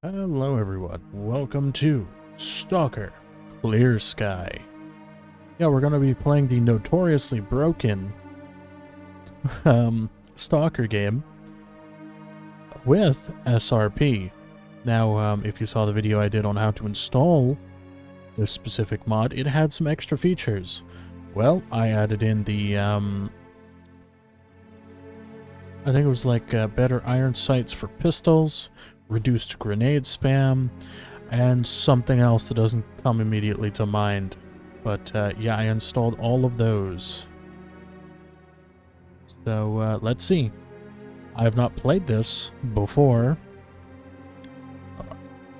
Hello everyone, welcome to Stalker Clear Sky. Yeah, we're gonna be playing the notoriously broken Stalker game with SRP. Now, if you saw the video I did on how to install this specific mod, it had some extra features. Well, I added in the, I think it was like better iron sights for pistols, reduced grenade spam, and something else that doesn't come immediately to mind. But yeah, I installed all of those. So let's see. I have not played this before.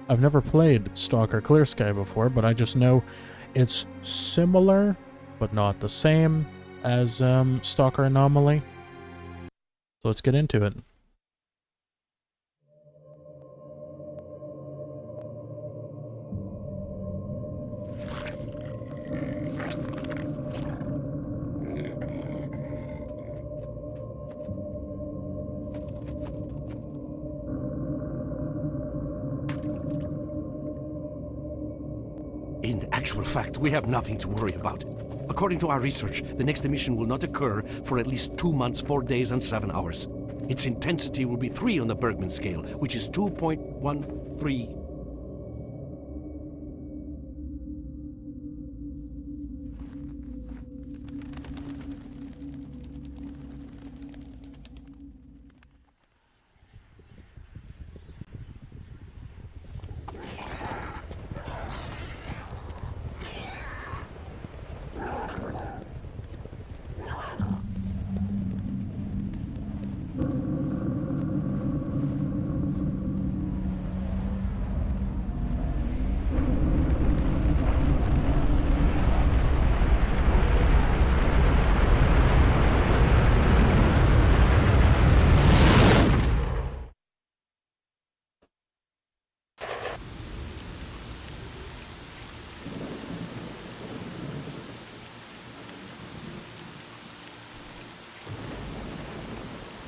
I've never played Stalker Clear Sky before, but I just know it's similar, but not the same as Stalker Anomaly. So let's get into it. In actual fact, we have nothing to worry about. According to our research, the next emission will not occur for at least 2 months, 4 days, and 7 hours. Its intensity will be 3 on the Bergman scale, which is 2.13.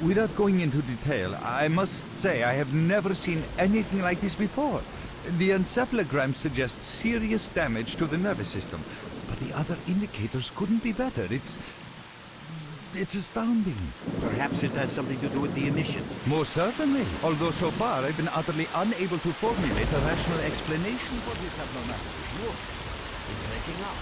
Without going into detail, I must say I have never seen anything like this before. The encephalogram suggests serious damage to the nervous system, but the other indicators couldn't be better. It's astounding. Perhaps it has something to do with the emission. Most certainly, although so far I've been utterly unable to formulate a rational explanation for this abnormality. Look, it's making up.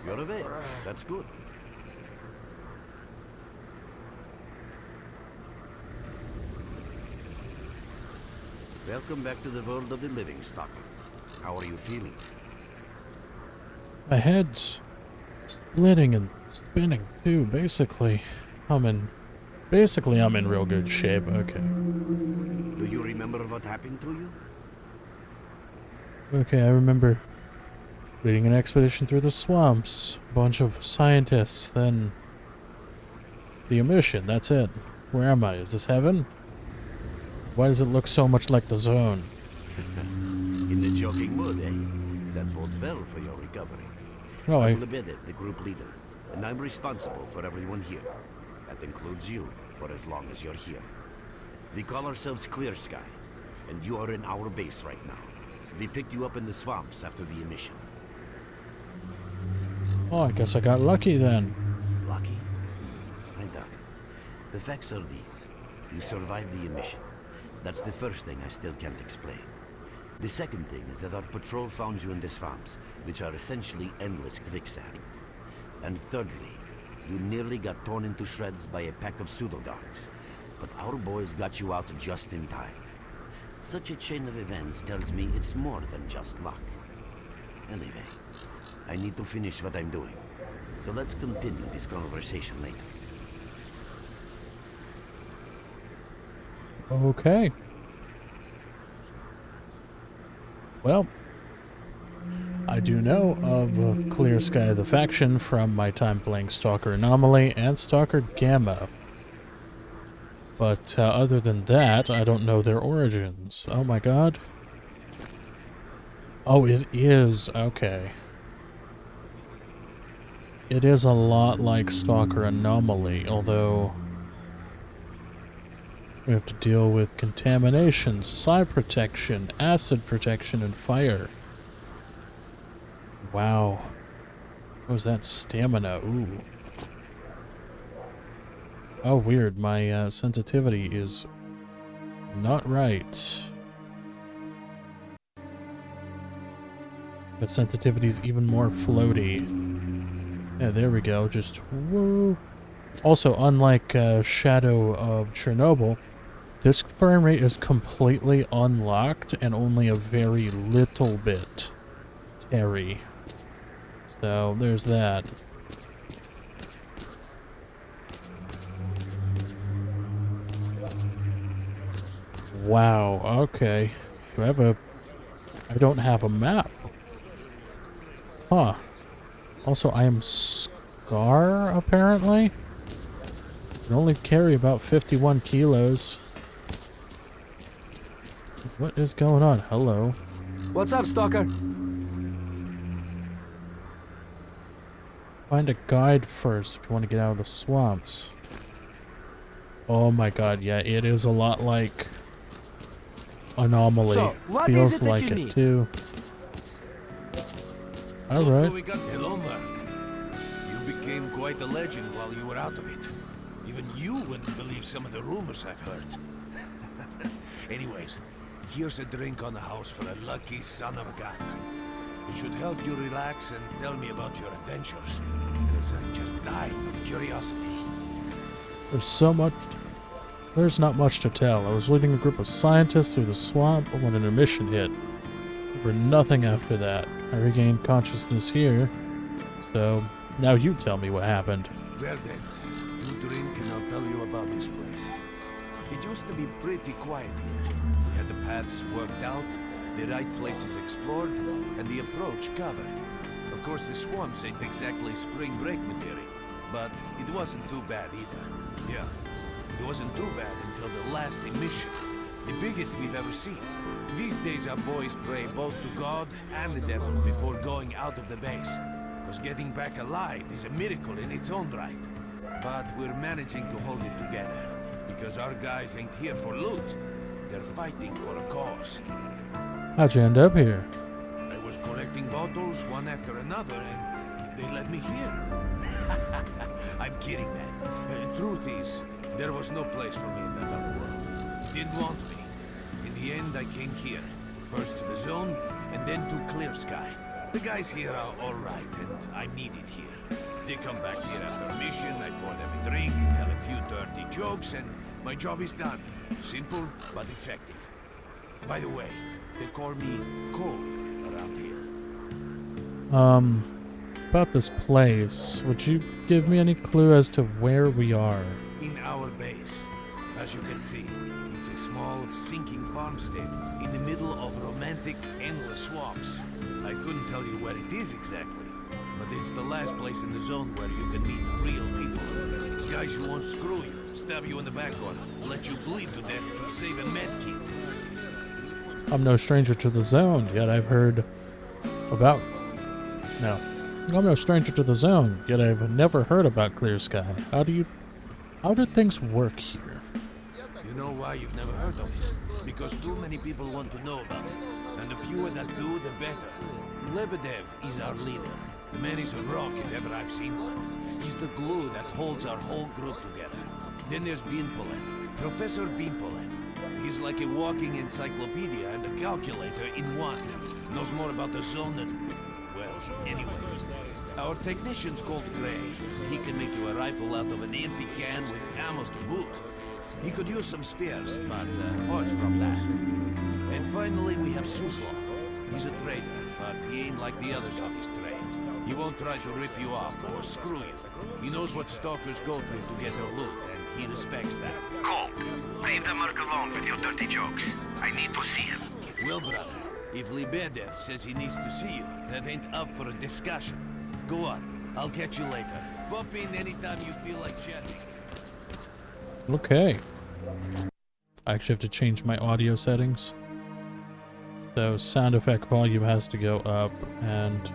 You're awake. That's good. Welcome back to the world of the living, Stalker. How are you feeling? My head's splitting and spinning too, basically. I'm in real good shape, okay. Do you remember what happened to you? Okay, I remember leading an expedition through the swamps, bunch of scientists, then the emission, that's it. Where am I? Is this heaven? Why does it look so much like the zone? In the joking mood, eh? That bodes well for your recovery. Oh, I'm Lebedev, the group leader, and I'm responsible for everyone here. That includes you, for as long as you're here. We call ourselves Clear Sky, and you are in our base right now. We picked you up in the swamps after the emission. Oh, I guess I got lucky then. Lucky? I doubt it. The facts are these. You survived the emission. That's the first thing I still can't explain. The second thing is that our patrol found you in the swamps, which are essentially endless quicksand. And thirdly, you nearly got torn into shreds by a pack of pseudo-dogs. But our boys got you out just in time. Such a chain of events tells me it's more than just luck. Anyway, I need to finish what I'm doing. So let's continue this conversation later. Okay. Well, I do know of Clear Sky the faction from my time playing Stalker Anomaly and Stalker Gamma. But other than that, I don't know their origins. Oh my god. Oh, it is. Okay. It is a lot like Stalker Anomaly, although we have to deal with contamination, psi protection, acid protection, and fire. Wow. What was that? Stamina. Ooh. Oh, weird. My sensitivity is not right. But sensitivity is even more floaty. Yeah, there we go. Just whoa. Also, unlike Shadow of Chernobyl, this frame rate is completely unlocked and only a very little bit airy. So there's that. Wow, okay. Do I have a... I don't have a map. Huh. Also, I am S.T.A.L.K.E.R, apparently. I can only carry about 51 kilos. What is going on? Hello. What's up, Stalker? Find a guide first if you want to get out of the swamps. Oh my god, yeah, it is a lot like Anomaly. So, what is Feels it that like you it need? too. Alright. Hello, Mark. You became quite a legend while you were out of it. Even you wouldn't believe some of the rumors I've heard. Anyways, here's a drink on the house for a lucky son of a gun. It should help you relax and tell me about your adventures, because I'm just dying of curiosity. There's so much... There's not much to tell. I was leading a group of scientists through the swamp when an emission hit. There were nothing after that. I regained consciousness here. So, now you tell me what happened. Well then, you drink and I'll tell you about this place. It used to be pretty quiet here. We had the paths worked out, the right places explored, and the approach covered. Of course, the swamps ain't exactly spring break material, but it wasn't too bad either. Yeah, it wasn't too bad until the last emission. The biggest we've ever seen. These days our boys pray both to God and the devil before going out of the base. Because getting back alive is a miracle in its own right. But we're managing to hold it together. Because our guys ain't here for loot. They're fighting for a cause. How'd you end up here? I was collecting bottles one after another and they led me here. I'm kidding, man. Truth is, there was no place for me in that other world. Didn't want me. In the end, I came here. First to the zone, and then to Clear Sky. The guys here are alright, and I'm needed here. They come back here after a mission, I pour them a drink, tell a few dirty jokes, and my job is done. Simple, but effective. By the way, they call me Cold around here. About this place, would you give me any clue as to where we are? In our base. As you can see, it's a small, sinking farmstead in the middle of romantic, endless swamps. I couldn't tell you where it is exactly, but it's the last place in the zone where you can meet real people. Guys who won't screw you, stab you in the back or let you bleed to death to save a med kit. I'm no stranger to the zone, yet I've heard about... No. I'm no stranger to the zone, yet I've never heard about Clear Sky. How did things work here? You know why you've never heard of it? Because too many people want to know about it. And the fewer that do, the better. Lebedev is our leader. The man is a rock if ever I've seen one. He's the glue that holds our whole group together. Then there's Binpolev, Professor Binpolev. He's like a walking encyclopedia and a calculator in one. Knows more about the zone than... well, anyway. Our technician's called Gray. He can make you a rifle out of an empty can with ammo to boot. He could use some spares, but apart from that. And finally, we have Suslov. He's a traitor, but he ain't like the others of his trade. He won't try to rip you off or screw you. He knows what stalkers go through to get their loot, and he respects that. Cole, leave the merc alone with your dirty jokes. I need to see him. Well, brother, if Lebedev says he needs to see you, that ain't up for a discussion. Go on, I'll catch you later. Pop in anytime you feel like chatting. Okay. I actually have to change my audio settings. So sound effect volume has to go up, and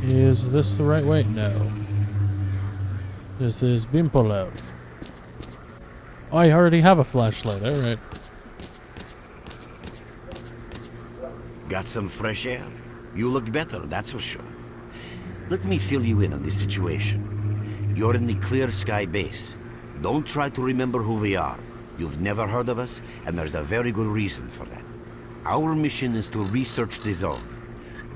is this the right way? No. This is Bimpolov. Oh, I already have a flashlight, alright. Got some fresh air? You look better, that's for sure. Let me fill you in on this situation. You're in the Clear Sky base. Don't try to remember who we are. You've never heard of us, and there's a very good reason for that. Our mission is to research the zone.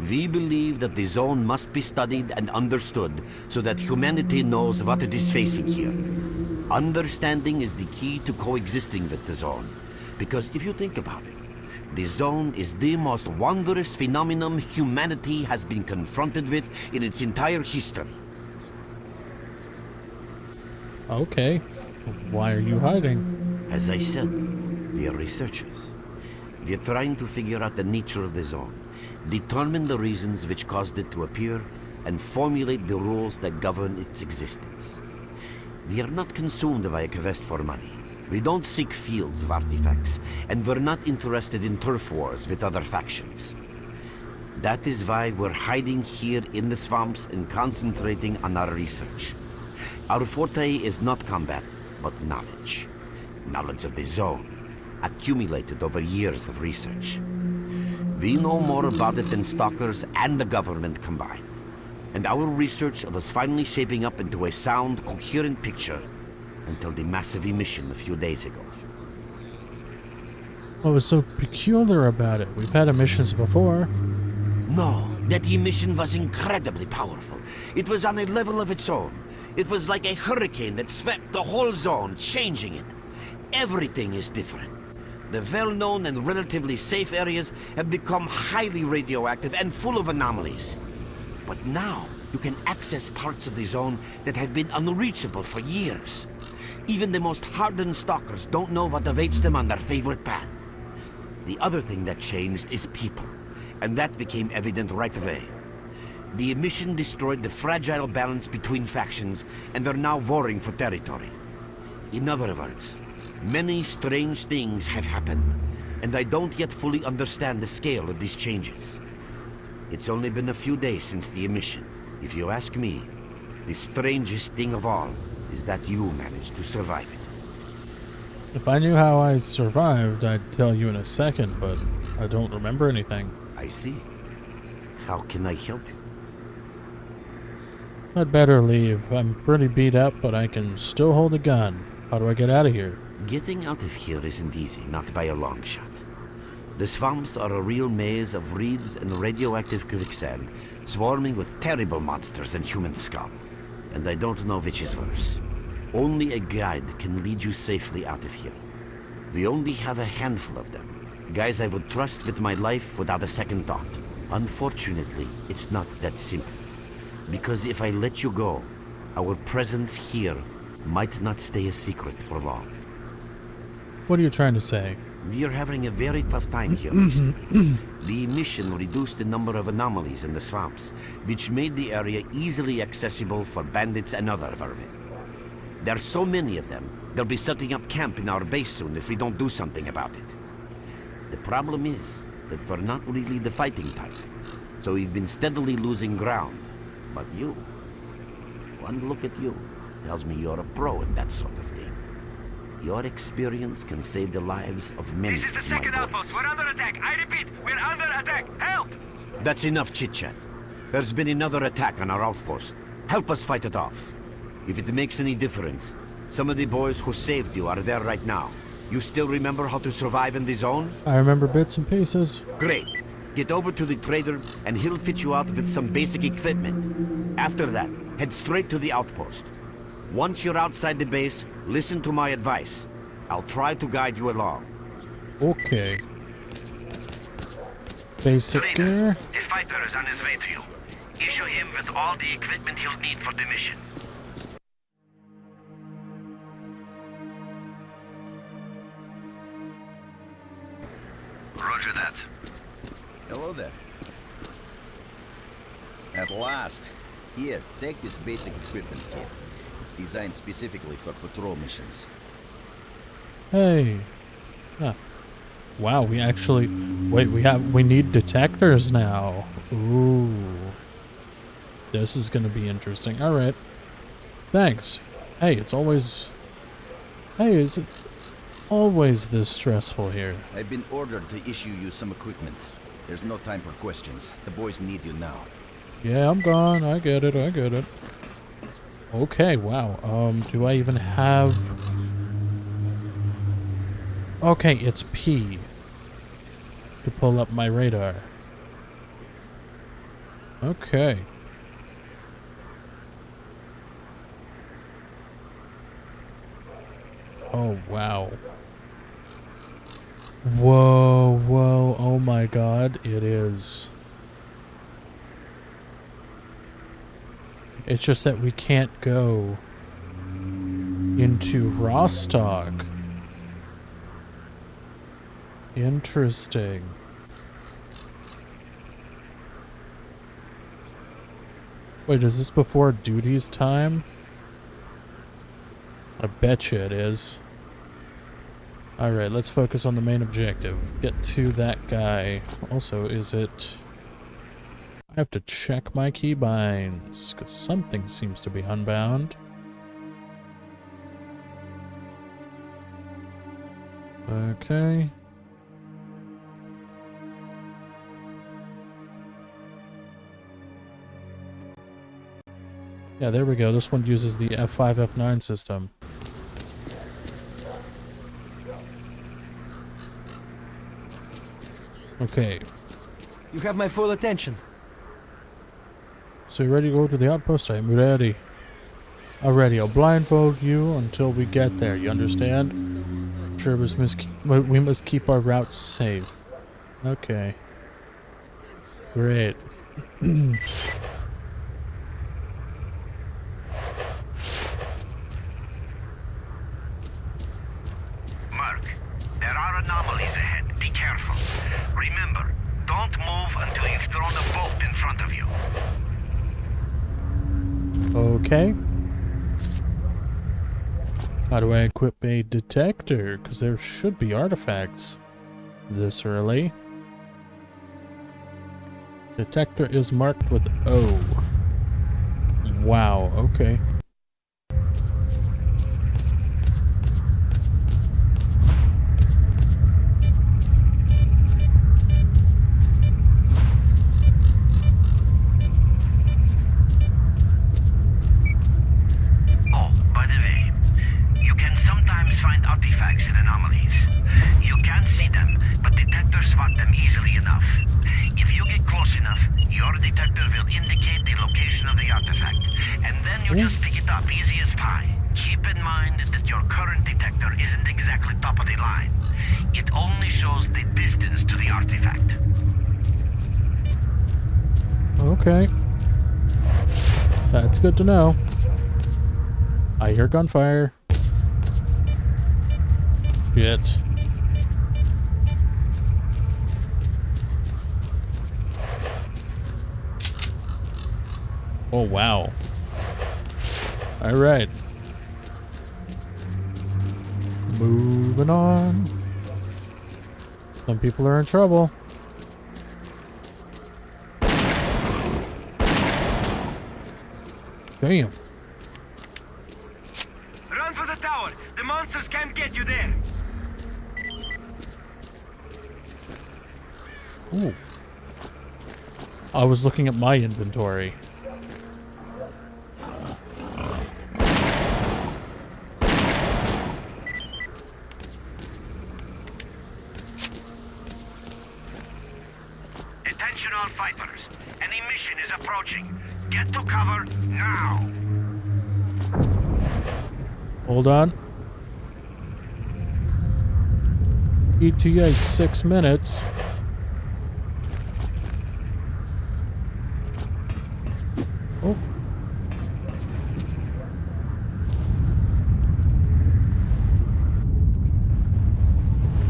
We believe that the zone must be studied and understood so that humanity knows what it is facing here. Understanding is the key to coexisting with the zone. Because if you think about it, the zone is the most wondrous phenomenon humanity has been confronted with in its entire history. Okay. Why are you hiding? As I said, we are researchers. We are trying to figure out the nature of the zone, determine the reasons which caused it to appear, and formulate the rules that govern its existence. We are not consumed by a quest for money. We don't seek fields of artifacts, and we're not interested in turf wars with other factions. That is why we're hiding here in the swamps and concentrating on our research. Our forte is not combat, but knowledge. Knowledge of the zone, accumulated over years of research. We know more about it than stalkers and the government combined. And our research was finally shaping up into a sound, coherent picture until the massive emission a few days ago. What was so peculiar about it? We've had emissions before. No, that emission was incredibly powerful. It was on a level of its own. It was like a hurricane that swept the whole zone, changing it. Everything is different. The well-known and relatively safe areas have become highly radioactive and full of anomalies. But now, you can access parts of the zone that have been unreachable for years. Even the most hardened stalkers don't know what awaits them on their favorite path. The other thing that changed is people, and that became evident right away. The emission destroyed the fragile balance between factions, and they're now warring for territory. In other words, many strange things have happened, and I don't yet fully understand the scale of these changes. It's only been a few days since the emission. If you ask me, the strangest thing of all is that you managed to survive it. If I knew how I survived, I'd tell you in a second, but I don't remember anything. I see. How can I help you? I'd better leave. I'm pretty beat up, but I can still hold a gun. How do I get out of here? Getting out of here isn't easy, not by a long shot. The swamps are a real maze of reeds and radioactive quicksand, swarming with terrible monsters and human scum. And I don't know which is worse. Only a guide can lead you safely out of here. We only have a handful of them. Guys I would trust with my life without a second thought. Unfortunately, it's not that simple. Because if I let you go, our presence here might not stay a secret for long. What are you trying to say? We are having a very tough time here recently. The emission reduced the number of anomalies in the swamps, which made the area easily accessible for bandits and other vermin. There are so many of them, they'll be setting up camp in our base soon if we don't do something about it. The problem is that we're not really the fighting type, so we've been steadily losing ground. But you, one look at you, tells me you're a pro in that sort of thing. Your experience can save the lives of many. This is the second outpost. We're under attack. I repeat, we're under attack. Help! That's enough chit-chat. There's been another attack on our outpost. Help us fight it off. If it makes any difference, some of the boys who saved you are there right now. You still remember how to survive in the zone? I remember bits and pieces. Great. Get over to the trader and he'll fit you out with some basic equipment. After that, head straight to the outpost. Once you're outside the base, listen to my advice. I'll try to guide you along. Okay. Basic gear. The fighter is on his way to you. Issue him with all the equipment he'll need for the mission. Roger that. Hello there. At last. Here, take this basic equipment kit. It's designed specifically for patrol missions. Hey. Huh. Wow, we actually... Wait, we need detectors now. Ooh. This is gonna be interesting. Alright. Thanks. Hey, it's always... Hey, is it always this stressful here? I've been ordered to issue you some equipment. There's no time for questions. The boys need you now. Yeah, I'm gone. I get it. I get it. Okay, wow. Do I even have... Okay, it's P to pull up my radar. Okay. Oh, wow. Whoa, whoa, oh my god, it is. It's just that we can't go into Rostock. Interesting. Wait, is this before duty's time? I betcha it is. Alright, let's focus on the main objective. Get to that guy. Also, is it... I have to check my keybinds, because something seems to be unbound. Okay. Yeah, there we go. This one uses the F5, F9 system. Okay. You have my full attention. So you ready to go to the outpost? I'm ready. Alrighty, I'll blindfold you until we get there, you understand? Sure, we must keep our routes safe. Okay. Great. Mark, there are anomalies ahead. Be careful. Remember, don't move until you've thrown a bolt in front of you. Okay. How do I equip a detector? Because there should be artifacts this early. Detector is marked with O. Wow, okay. Oh, by the way, you can sometimes find artifacts in anomalies. You can't see them, but detectors spot them easily enough. If you get close enough, your detector will indicate the location of the artifact, and then you just pick it up easy as pie. Keep in mind that your current detector isn't exactly top of the line. It only shows the distance to the artifact. Okay. That's good to know. I hear gunfire. Shit. Oh, wow. Alright. Moving on. Some people are in trouble. Damn. Run for the tower! The monsters can't get you there! Ooh. I was looking at my inventory. Attention all fighters. An emission is approaching. Get to cover now! Hold on. ETA 6 minutes. Oh.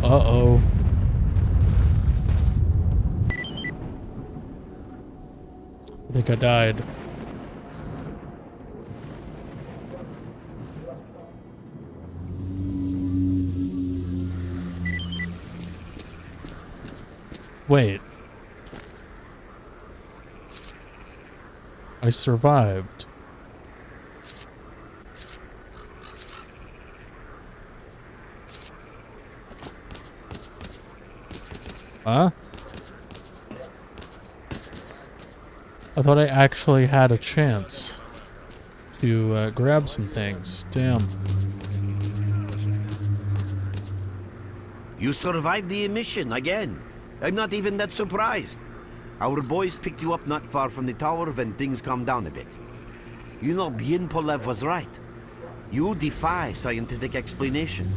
Uh-oh. think I died. Wait. I survived. Huh? I thought I actually had a chance to grab some things. Damn. You survived the emission again. I'm not even that surprised. Our boys picked you up not far from the tower when things calmed down a bit. You know, Bien Polev was right. You defy scientific explanation.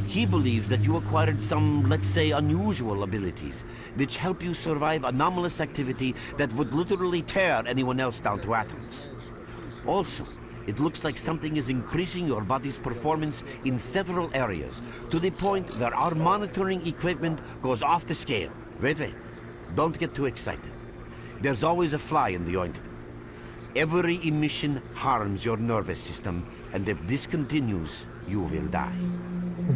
He believes that you acquired some, let's say, unusual abilities, which help you survive anomalous activity that would literally tear anyone else down to atoms. Also, it looks like something is increasing your body's performance in several areas, to the point where our monitoring equipment goes off the scale. Wait. Don't get too excited. There's always a fly in the ointment. Every emission harms your nervous system, and if this continues, you will die.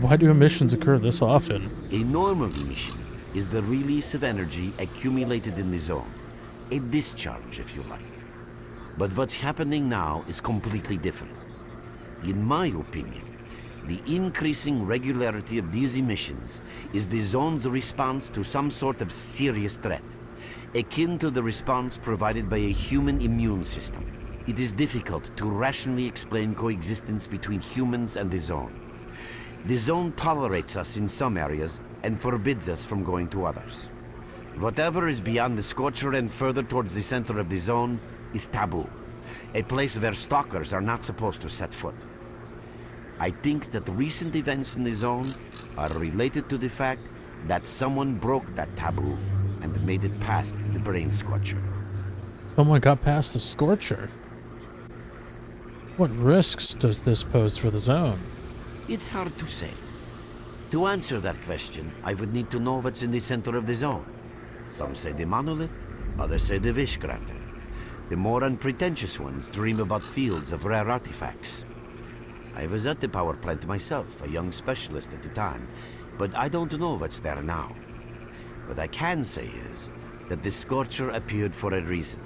Why do emissions occur this often? A normal emission is the release of energy accumulated in the zone. A discharge, if you like. But what's happening now is completely different. In my opinion, the increasing regularity of these emissions is the zone's response to some sort of serious threat, akin to the response provided by a human immune system. It is difficult to rationally explain coexistence between humans and the zone. The zone tolerates us in some areas and forbids us from going to others. Whatever is beyond the Scorcher and further towards the center of the zone is taboo, a place where stalkers are not supposed to set foot. I think that recent events in the zone are related to the fact that someone broke that taboo and made it past the brain scorcher. Someone got past the Scorcher. What risks does this pose for the zone? It's hard to say. To answer that question, I would need to know what's in the center of the zone. Some say the monolith, others say the wish granter. The more unpretentious ones dream about fields of rare artifacts. I was at the power plant myself, a young specialist at the time, but I don't know what's there now. What I can say is that the Scorcher appeared for a reason.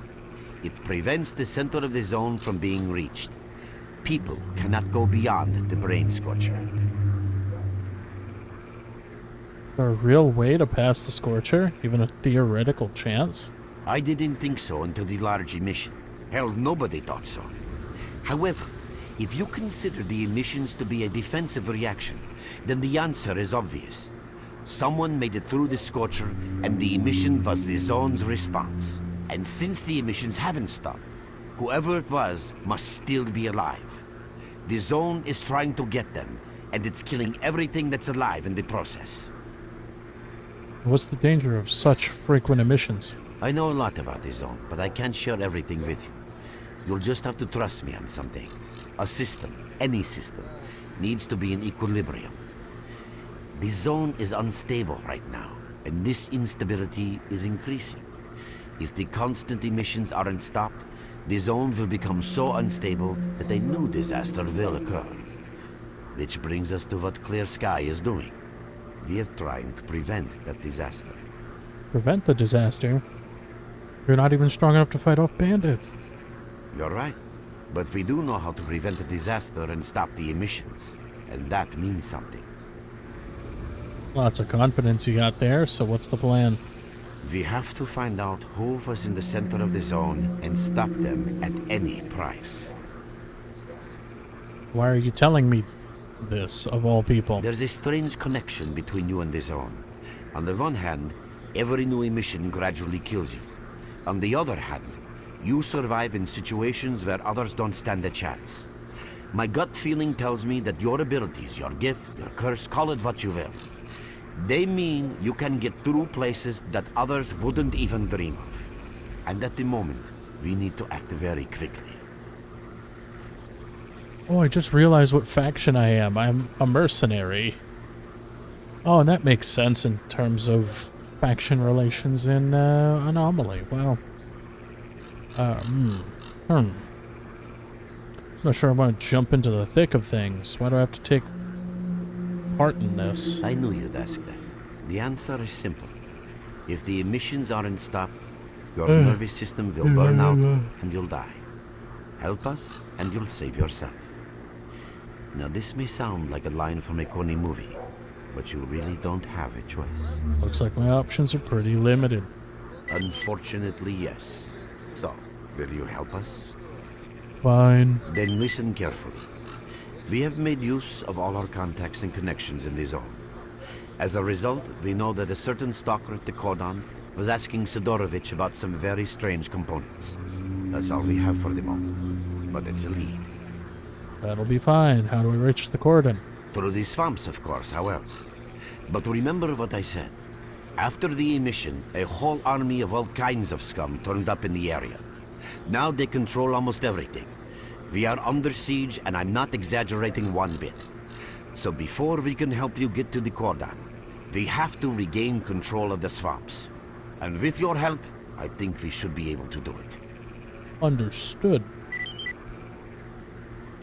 It prevents the center of the zone from being reached. People cannot go beyond the brain Scorcher. Is there a real way to pass the Scorcher? Even a theoretical chance? I didn't think so until the large emission. Hell, nobody thought so. However, if you consider the emissions to be a defensive reaction, then the answer is obvious. Someone made it through the Scorcher, and the emission was the zone's response. And since the emissions haven't stopped, whoever it was must still be alive. The zone is trying to get them, and it's killing everything that's alive in the process. What's the danger of such frequent emissions? I know a lot about the zone, but I can't share everything with you. You'll just have to trust me on some things. A system, any system, needs to be in equilibrium. The zone is unstable right now, and this instability is increasing. If the constant emissions aren't stopped, the zone will become so unstable that a new disaster will occur. Which brings us to what Clear Sky is doing. We are trying to prevent that disaster. Prevent the disaster? You're not even strong enough to fight off bandits. You're right. But we do know how to prevent a disaster and stop the emissions. And that means something. Lots of confidence you got there, so what's the plan? We have to find out who was in the center of the zone and stop them at any price. Why are you telling me this, of all people? There's a strange connection between you and the zone. On the one hand, every new emission gradually kills you. On the other hand, you survive in situations where others don't stand a chance. My gut feeling tells me that your abilities, your gift, your curse, call it what you will, they mean you can get through places that others wouldn't even dream of. And at the moment, we need to act very quickly. Oh, I just realized what faction I am. I'm a mercenary. Oh, and that makes sense in terms of faction relations in Anomaly. Wow. Not sure I want to jump into the thick of things. Why do I have to take part in this? I knew you'd ask that. The answer is simple. If the emissions aren't stopped, your nervous system will burn out and you'll die. Help us and you'll save yourself. Now this may sound like a line from a corny movie, but you really don't have a choice. Looks like my options are pretty limited. Unfortunately, yes. So, will you help us? Fine. Then listen carefully. We have made use of all our contacts and connections in the zone. As a result, we know that a certain stalker at the cordon was asking Sidorovich about some very strange components. That's all we have for the moment, but it's a lead. That'll be fine. How do we reach the cordon? Through the swamps, of course, how else? But remember what I said. After the emission, a whole army of all kinds of scum turned up in the area. Now they control almost everything. We are under siege, and I'm not exaggerating one bit. So before we can help you get to the cordon, we have to regain control of the swamps. And with your help, I think we should be able to do it. Understood.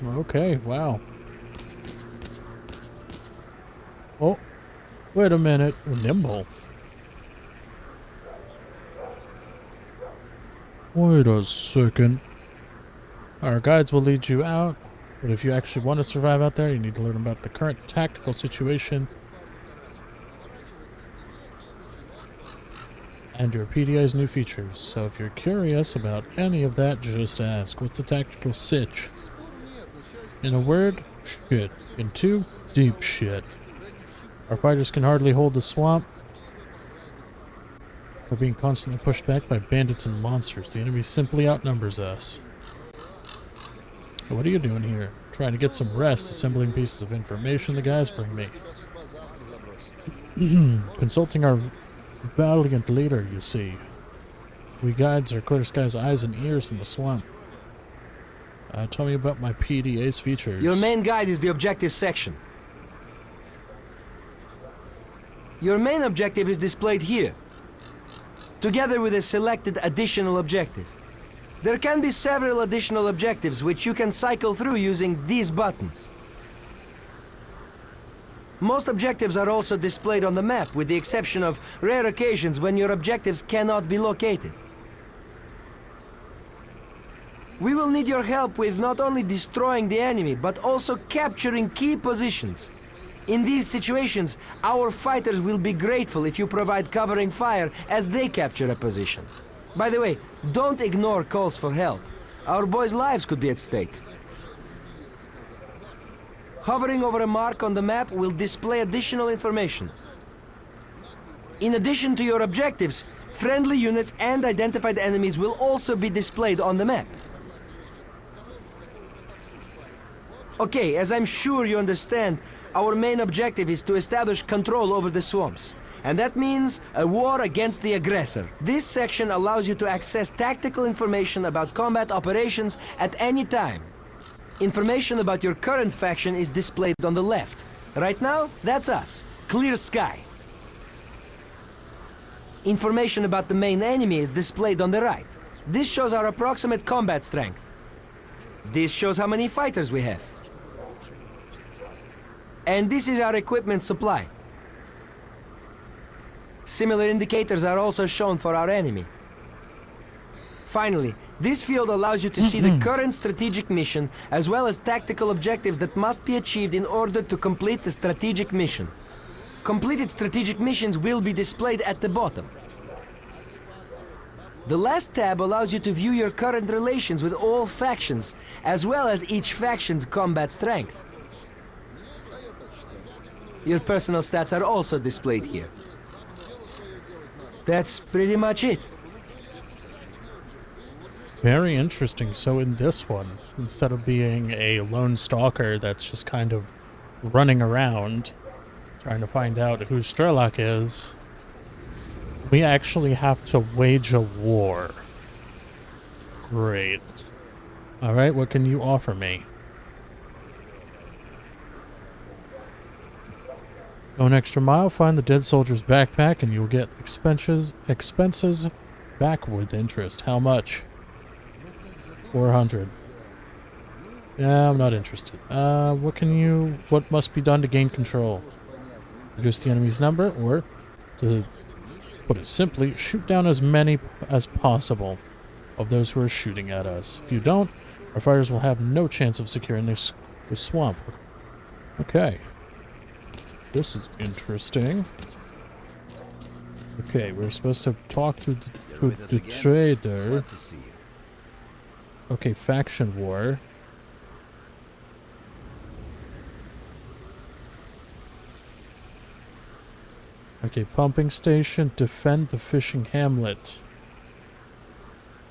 Okay, wow. Oh, wait a minute. Nimble. Wait a second. Our guides will lead you out, but if you actually want to survive out there, you need to learn about the current tactical situation and your PDA's new features. So if you're curious about any of that, just ask. What's the tactical sitch? In a word, shit. In two, deep shit. Our fighters can hardly hold the swamp. We're being constantly pushed back by bandits and monsters. The enemy simply outnumbers us. What are you doing here? Trying to get some rest, assembling pieces of information the guys bring me. Consulting our valiant leader, you see. We guides are Clear Sky's eyes and ears in the swamp. Tell me about my PDA's features. Your main guide is the objective section. Your main objective is displayed here, together with a selected additional objective. There can be several additional objectives which you can cycle through using these buttons. Most objectives are also displayed on the map, with the exception of rare occasions when your objectives cannot be located. We will need your help with not only destroying the enemy, but also capturing key positions. In these situations, our fighters will be grateful if you provide covering fire as they capture a position. By the way, don't ignore calls for help. Our boys' lives could be at stake. Hovering over a mark on the map will display additional information. In addition to your objectives, friendly units and identified enemies will also be displayed on the map. Okay, as I'm sure you understand, our main objective is to establish control over the swamps. And that means a war against the aggressor. This section allows you to access tactical information about combat operations at any time. Information about your current faction is displayed on the left. Right now, that's us, Clear Sky. Information about the main enemy is displayed on the right. This shows our approximate combat strength. This shows how many fighters we have. And this is our equipment supply. Similar indicators are also shown for our enemy. Finally, this field allows you to see the current strategic mission, as well as tactical objectives that must be achieved in order to complete the strategic mission. Completed strategic missions will be displayed at the bottom. The last tab allows you to view your current relations with all factions, as well as each faction's combat strength. Your personal stats are also displayed here. That's pretty much it. Very interesting. So in this one, instead of being a lone stalker that's just kind of running around trying to find out who S.T.A.L.K.E.R is, we actually have to wage a war. Great. Alright, what can you offer me? Go an extra mile, find the dead soldier's backpack, and you'll get expenses back with interest. How much? 400. Yeah, I'm not interested. What must be done to gain control? Reduce the enemy's number, or, to put it simply, shoot down as many as possible of those who are shooting at us. If you don't, our fighters will have no chance of securing this swamp. Okay. This is interesting. Okay, we're supposed to talk to the trader. Glad to see you. Okay, faction war. Okay, pumping station, defend the fishing hamlet.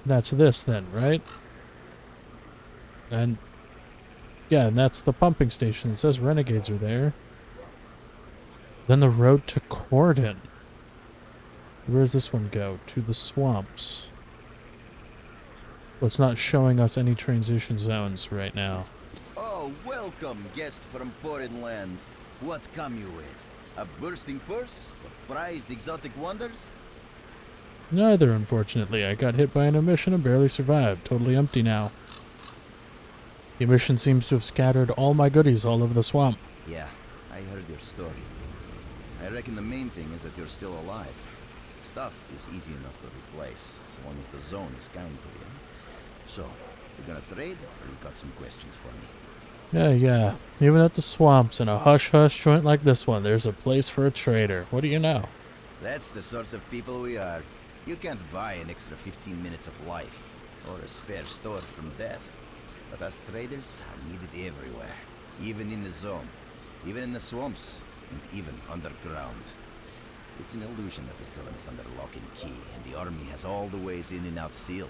That's this then, right? And yeah, and that's the pumping station. It says renegades are there. Then the road to Cordon. Where does this one go? To the swamps. Well, it's not showing us any transition zones right now. Oh, welcome, guest from foreign lands. What come you with? A bursting purse? Or prized exotic wonders? Neither, unfortunately. I got hit by an emission and barely survived. Totally empty now. The emission seems to have scattered all my goodies all over the swamp. Yeah, I heard your story. I reckon the main thing is that you're still alive. Stuff is easy enough to replace, so long as the zone is kind to you. So, you gonna trade, or you got some questions for me? Yeah. Even at the swamps, in a hush-hush joint like this one, there's a place for a trader. What do you know? That's the sort of people we are. You can't buy an extra 15 minutes of life, or a spare store from death. But us traders are needed everywhere. Even in the zone, even in the swamps, and even underground. It's an illusion that the zone is under lock and key, and the army has all the ways in and out sealed.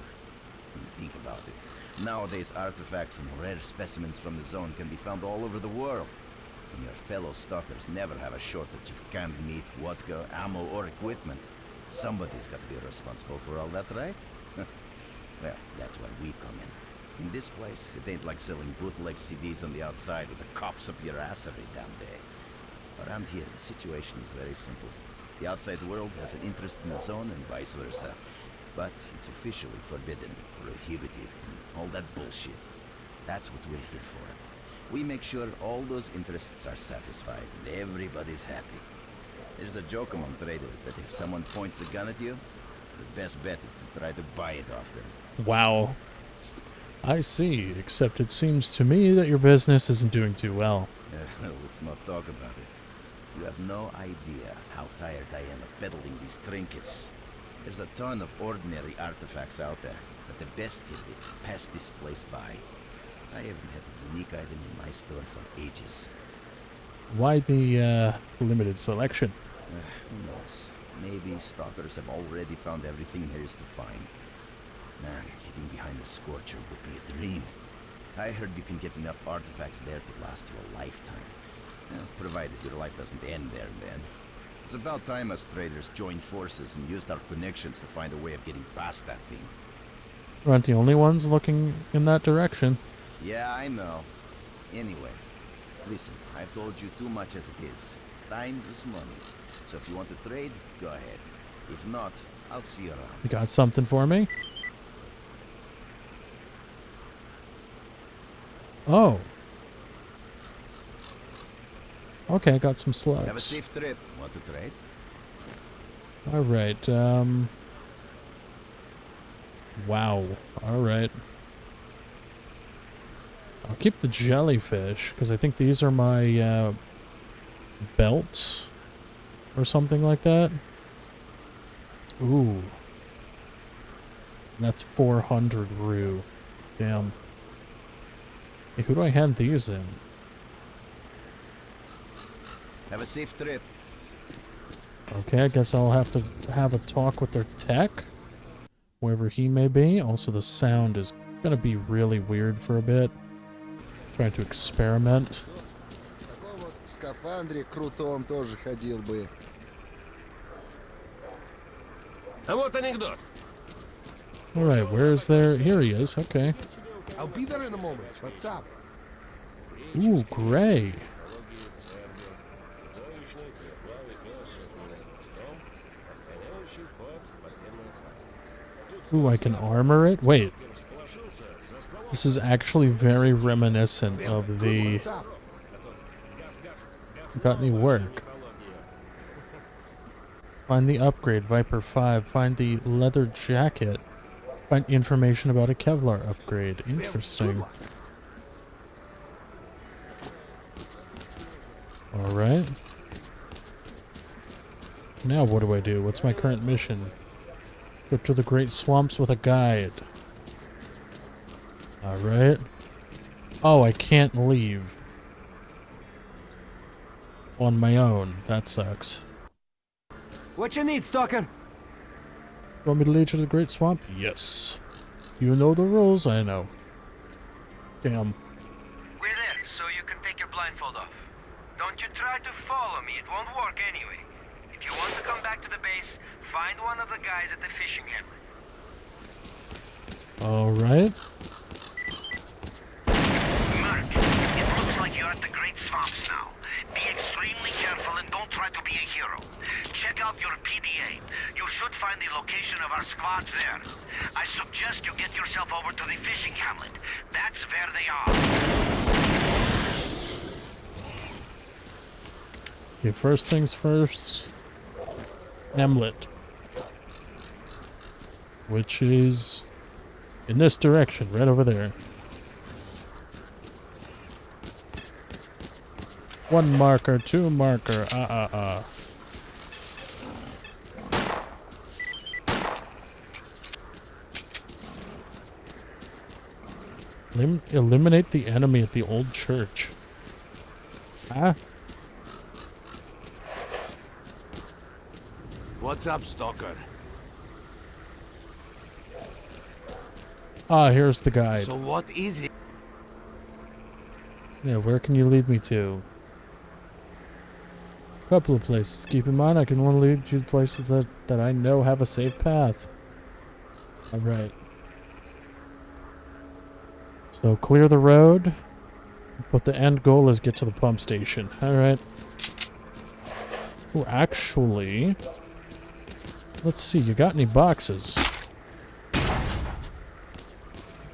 Think about it. Nowadays, artifacts and rare specimens from the zone can be found all over the world. And your fellow stalkers never have a shortage of canned meat, vodka, ammo, or equipment. Somebody's got to be responsible for all that, right? Well, that's where we come in. In this place, it ain't like selling bootleg CDs on the outside with the cops up your ass every damn day. Around here, the situation is very simple. The outside world has an interest in the zone and vice versa. But it's officially forbidden, prohibited, and all that bullshit. That's what we're here for. We make sure all those interests are satisfied and everybody's happy. There's a joke among traders that if someone points a gun at you, the best bet is to try to buy it off them. Wow. I see, except it seems to me that your business isn't doing too well. Let's not talk about it. You have no idea how tired I am of peddling these trinkets. There's a ton of ordinary artifacts out there, but the best tidbits pass this place by. I haven't had a unique item in my store for ages. Why the limited selection? Who knows? Maybe stalkers have already found everything there is to find. Man, getting behind the Scorcher would be a dream. I heard you can get enough artifacts there to last you a lifetime. Provided your life doesn't end there and then. It's about time us traders joined forces and used our connections to find a way of getting past that thing. We aren't the only ones looking in that direction. Yeah, I know. Anyway, listen, I've told you too much as it is. Time is money. So if you want to trade, go ahead. If not, I'll see you around. You got something for me? Oh. Okay, I got some slugs. Have a safe trip. Want to trade? Alright, wow. Alright. I'll keep the jellyfish, because I think these are my, belts, or something like that. Ooh. That's 400 rue. Damn. Hey, who do I hand these in? Have a safe trip. Okay, I guess I'll have to have a talk with their tech, wherever he may be. Also, the sound is gonna be really weird for a bit. Trying to experiment. Alright, where's there? Here he is, okay. I'll be there in a moment. What's up? Ooh, gray. Ooh, I can armor it? Wait. This is actually very reminiscent of the... What's up? Got any work? Find the upgrade, Viper 5. Find the leather jacket. Find information about a Kevlar upgrade. Interesting. Alright. Now what do I do? What's my current mission? Go to the Great Swamps with a guide. Alright. Oh, I can't leave. On my own. That sucks. What you need, Stalker? Want me to lead you to the Great Swamp? Yes. You know the rules, I know. Damn. We're there, so you can take your blindfold off. Don't you try to follow me, it won't work anyway. If you want to come back to the base, find one of the guys at the fishing hamlet. Alright. Merc, it looks like you're at the Great Swamps now. Be extremely careful and don't try to be a hero. Check out your PDA. You should find the location of our squads there. I suggest you get yourself over to the fishing hamlet. That's where they are. Okay, first things first. Hamlet. Which is in this direction, right over there. One marker, two marker, Eliminate the enemy at the old church. Ah? What's up, Stalker? Ah, here's the guide. So what is it? Yeah, where can you lead me to? Couple of places. Keep in mind, I can only lead you to places that I know have a safe path. Alright. So clear the road, but the end goal is get to the pump station. Alright. Oh, actually... Let's see, you got any boxes?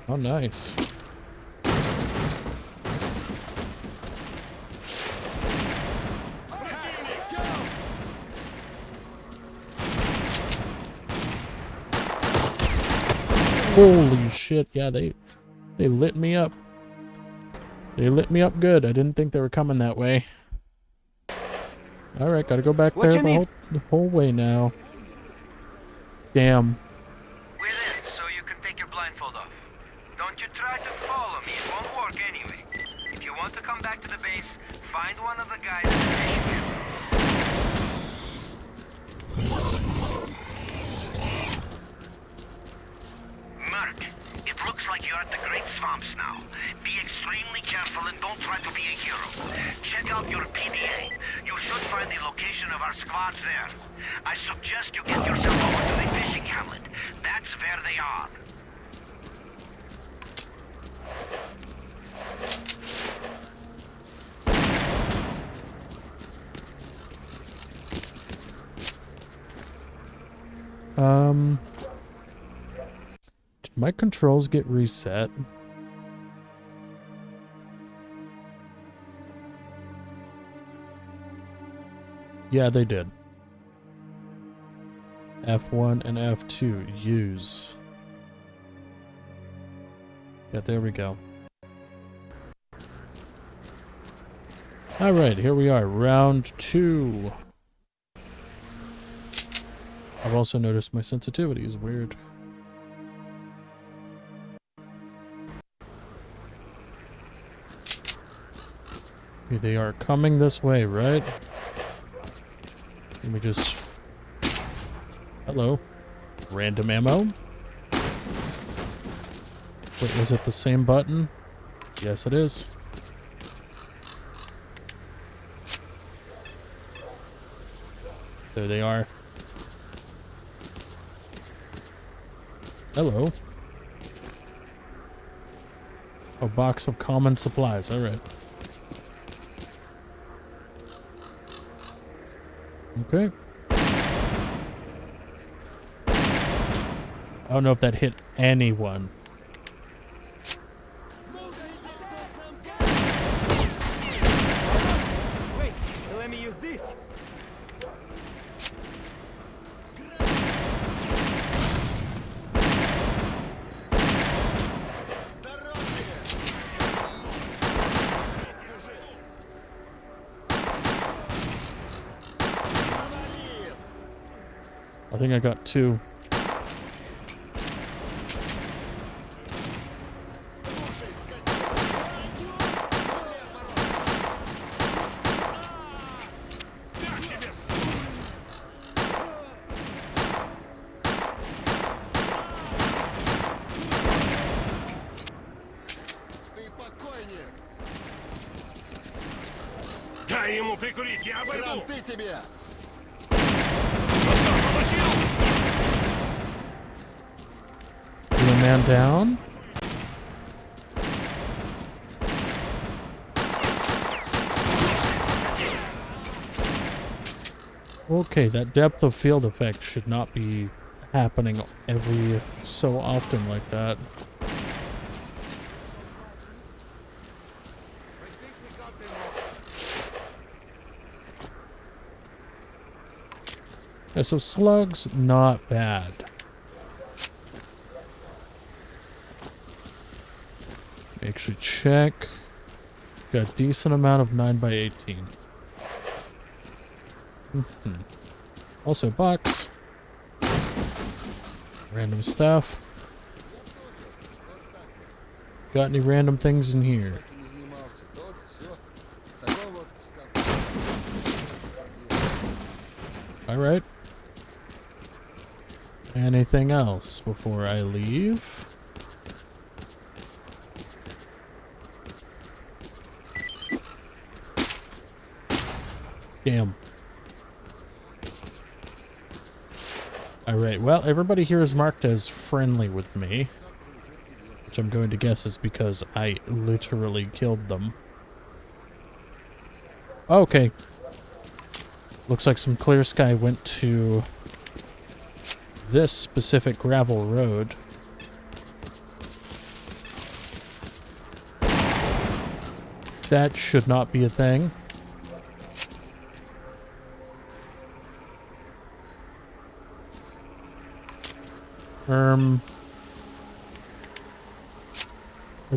Oh, nice. Holy shit, yeah, they lit me up. They lit me up good. I didn't think they were coming that way. Alright, gotta go back there the whole way now. Damn. We're there, so you can take your blindfold off. Don't you try to follow me, it won't work anyway. If you want to come back to the base, find one of the guys at the fishing hamlet. Merc, it looks like you're at the Great Swamps now. Be extremely careful and don't try to be a hero. Check out your PDA. You should find the location of our squads there. I suggest you get yourself over to the fishing hamlet. That's where they are. Did my controls get reset? Yeah, they did. F1 and F2, use. Yeah, there we go. Alright, here we are, round 2. I've also noticed my sensitivity is weird. Okay, they are coming this way, right? Let me just... Hello. Random ammo? Wait, is it the same button? Yes, it is. There they are. Hello. A box of common supplies, alright. Okay. I don't know if that hit anyone. I think I got 2. Дай ему прикурить, я обойду! Кранты тебе! Ну что, получил? Is the man down? Okay, that depth of field effect should not be happening every so often like that. Yeah, so slugs, not bad. Actually check. Got a decent amount of 9x18. Also box. Random stuff. Got any random things in here? Alright. Anything else before I leave? Damn. Alright, well, everybody here is marked as friendly with me. Which I'm going to guess is because I literally killed them. Okay. Looks like some Clear Sky went to this specific gravel road. That should not be a thing. Are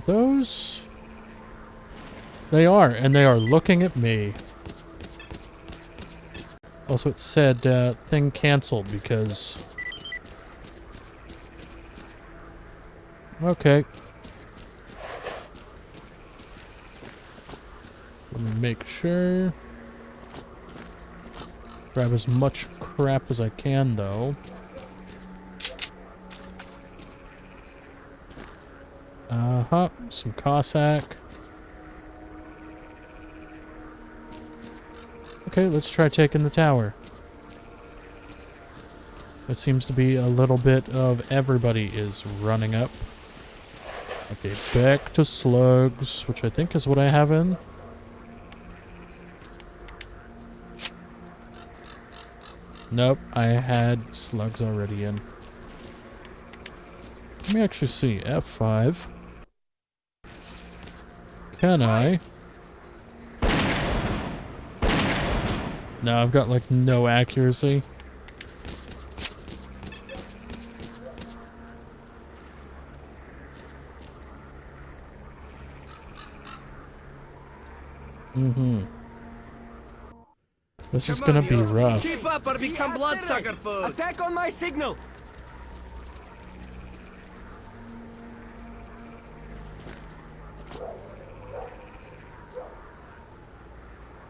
those? They are, and they are looking at me. Also, it said, thing canceled because... Okay. Let me make sure. Grab as much crap as I can, though. Uh-huh, some Cossack. Okay, let's try taking the tower. It seems to be a little bit of everybody is running up. Okay, back to slugs, which I think is what I have in. Nope, I had slugs already in. Let me actually see. F5. Can I? No, I've got like no accuracy. This is gonna be rough. Keep up or become bloodsucker food! Attack on my signal!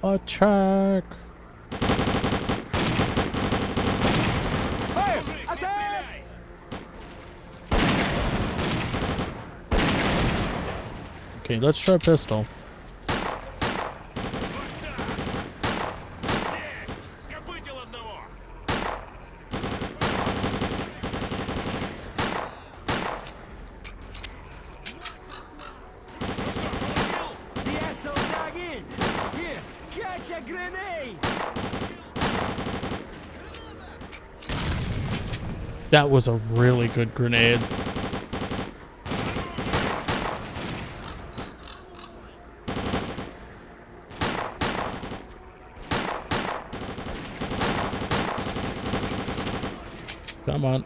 Attack! Fire! Attack! Okay, let's try pistol. That was a really good grenade. Come on.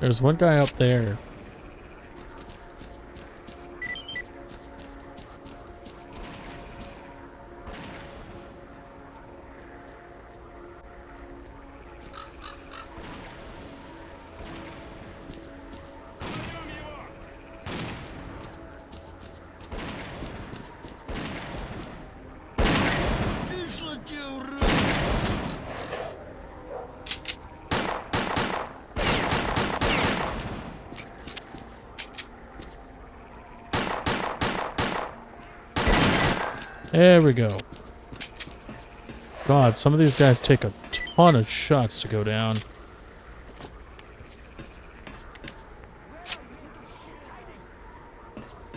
There's one guy up there. There we go. God, some of these guys take a ton of shots to go down.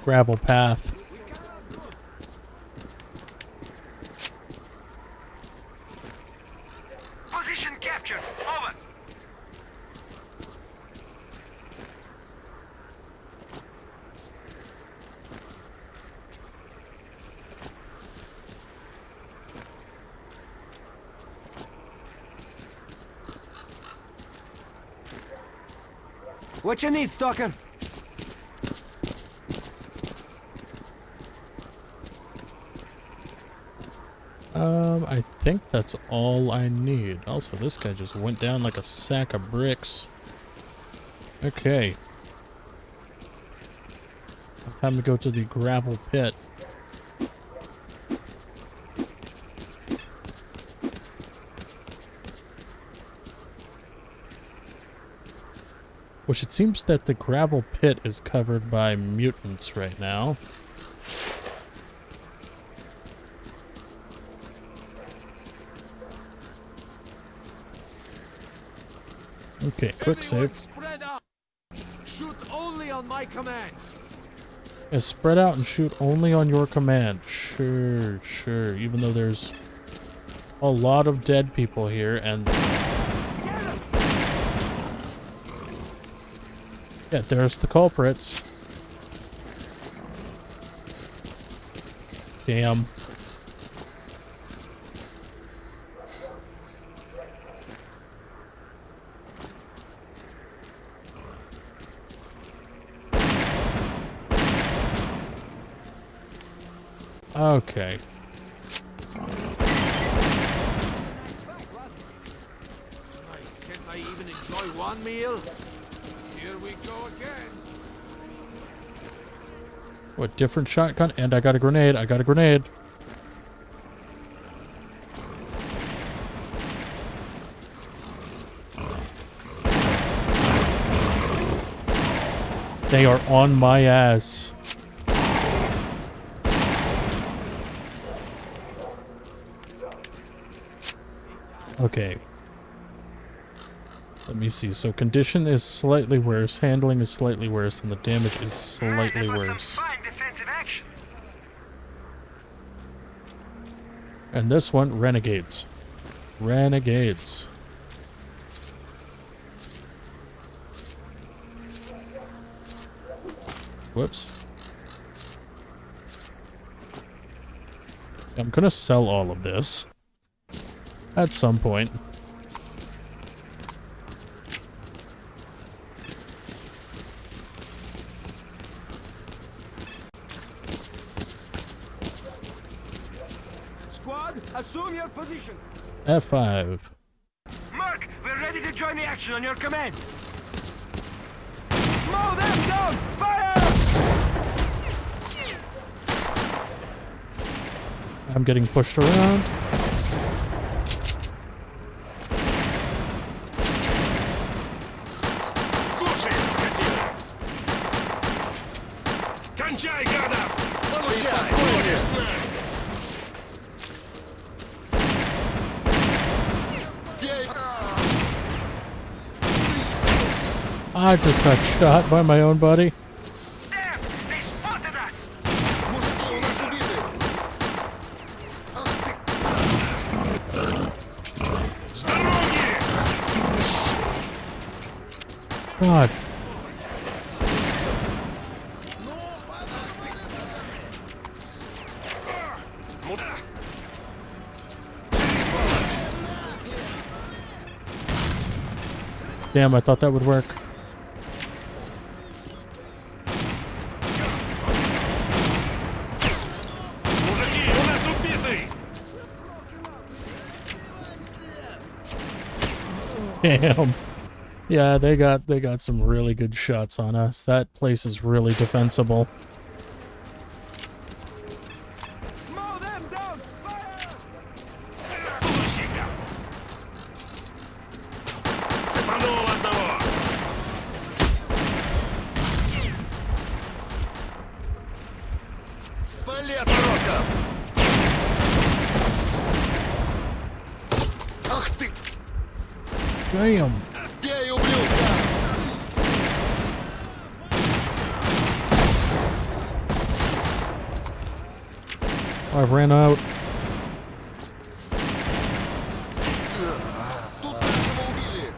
Gravel path. Position captured. Over. What you need, Stalker? I think that's all I need. Also, this guy just went down like a sack of bricks. Okay. Time to go to the gravel pit. Which it seems that the gravel pit is covered by mutants right now. Okay, quick save. Spread out. Shoot only on my command. Yeah, spread out and shoot only on your command. Sure, sure. Even though there's a lot of dead people here and... Yeah, there's the culprits. Damn. Okay. Nice. Can't I even enjoy one meal? Here we go again. What, different shotgun? And I got a grenade. I got a grenade. They are on my ass. Okay. Let me see. So condition is slightly worse, handling is slightly worse, and the damage is slightly worse. Fine defensive action. And this one, renegades. Renegades. Whoops. I'm gonna sell all of this. At some point. Squad, assume your positions. F5. Mark, we're ready to join the action on your command. Mow them down! Fire! I'm getting pushed around. I just got shot by my own buddy. Damn! They spotted us! God. Damn, I thought that would work. Damn. Yeah, they got some really good shots on us. That place is really defensible. Mow them down! Fire! Цепанул одного! Вали, отморозков! Ах ты! Damn. Бей, ублюдка! I've ran out. Тут нашего убили!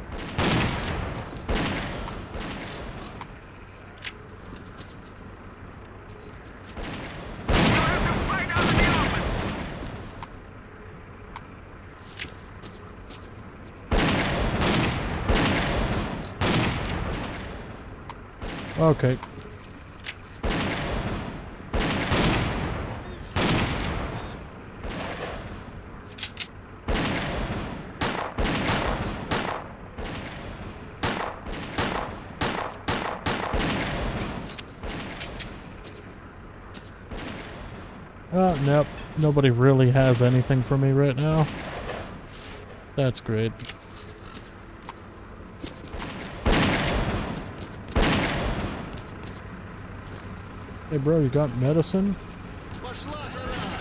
Okay. Oh, nope. Nobody really has anything for me right now. That's great. Hey bro, you got medicine? Пошла жара!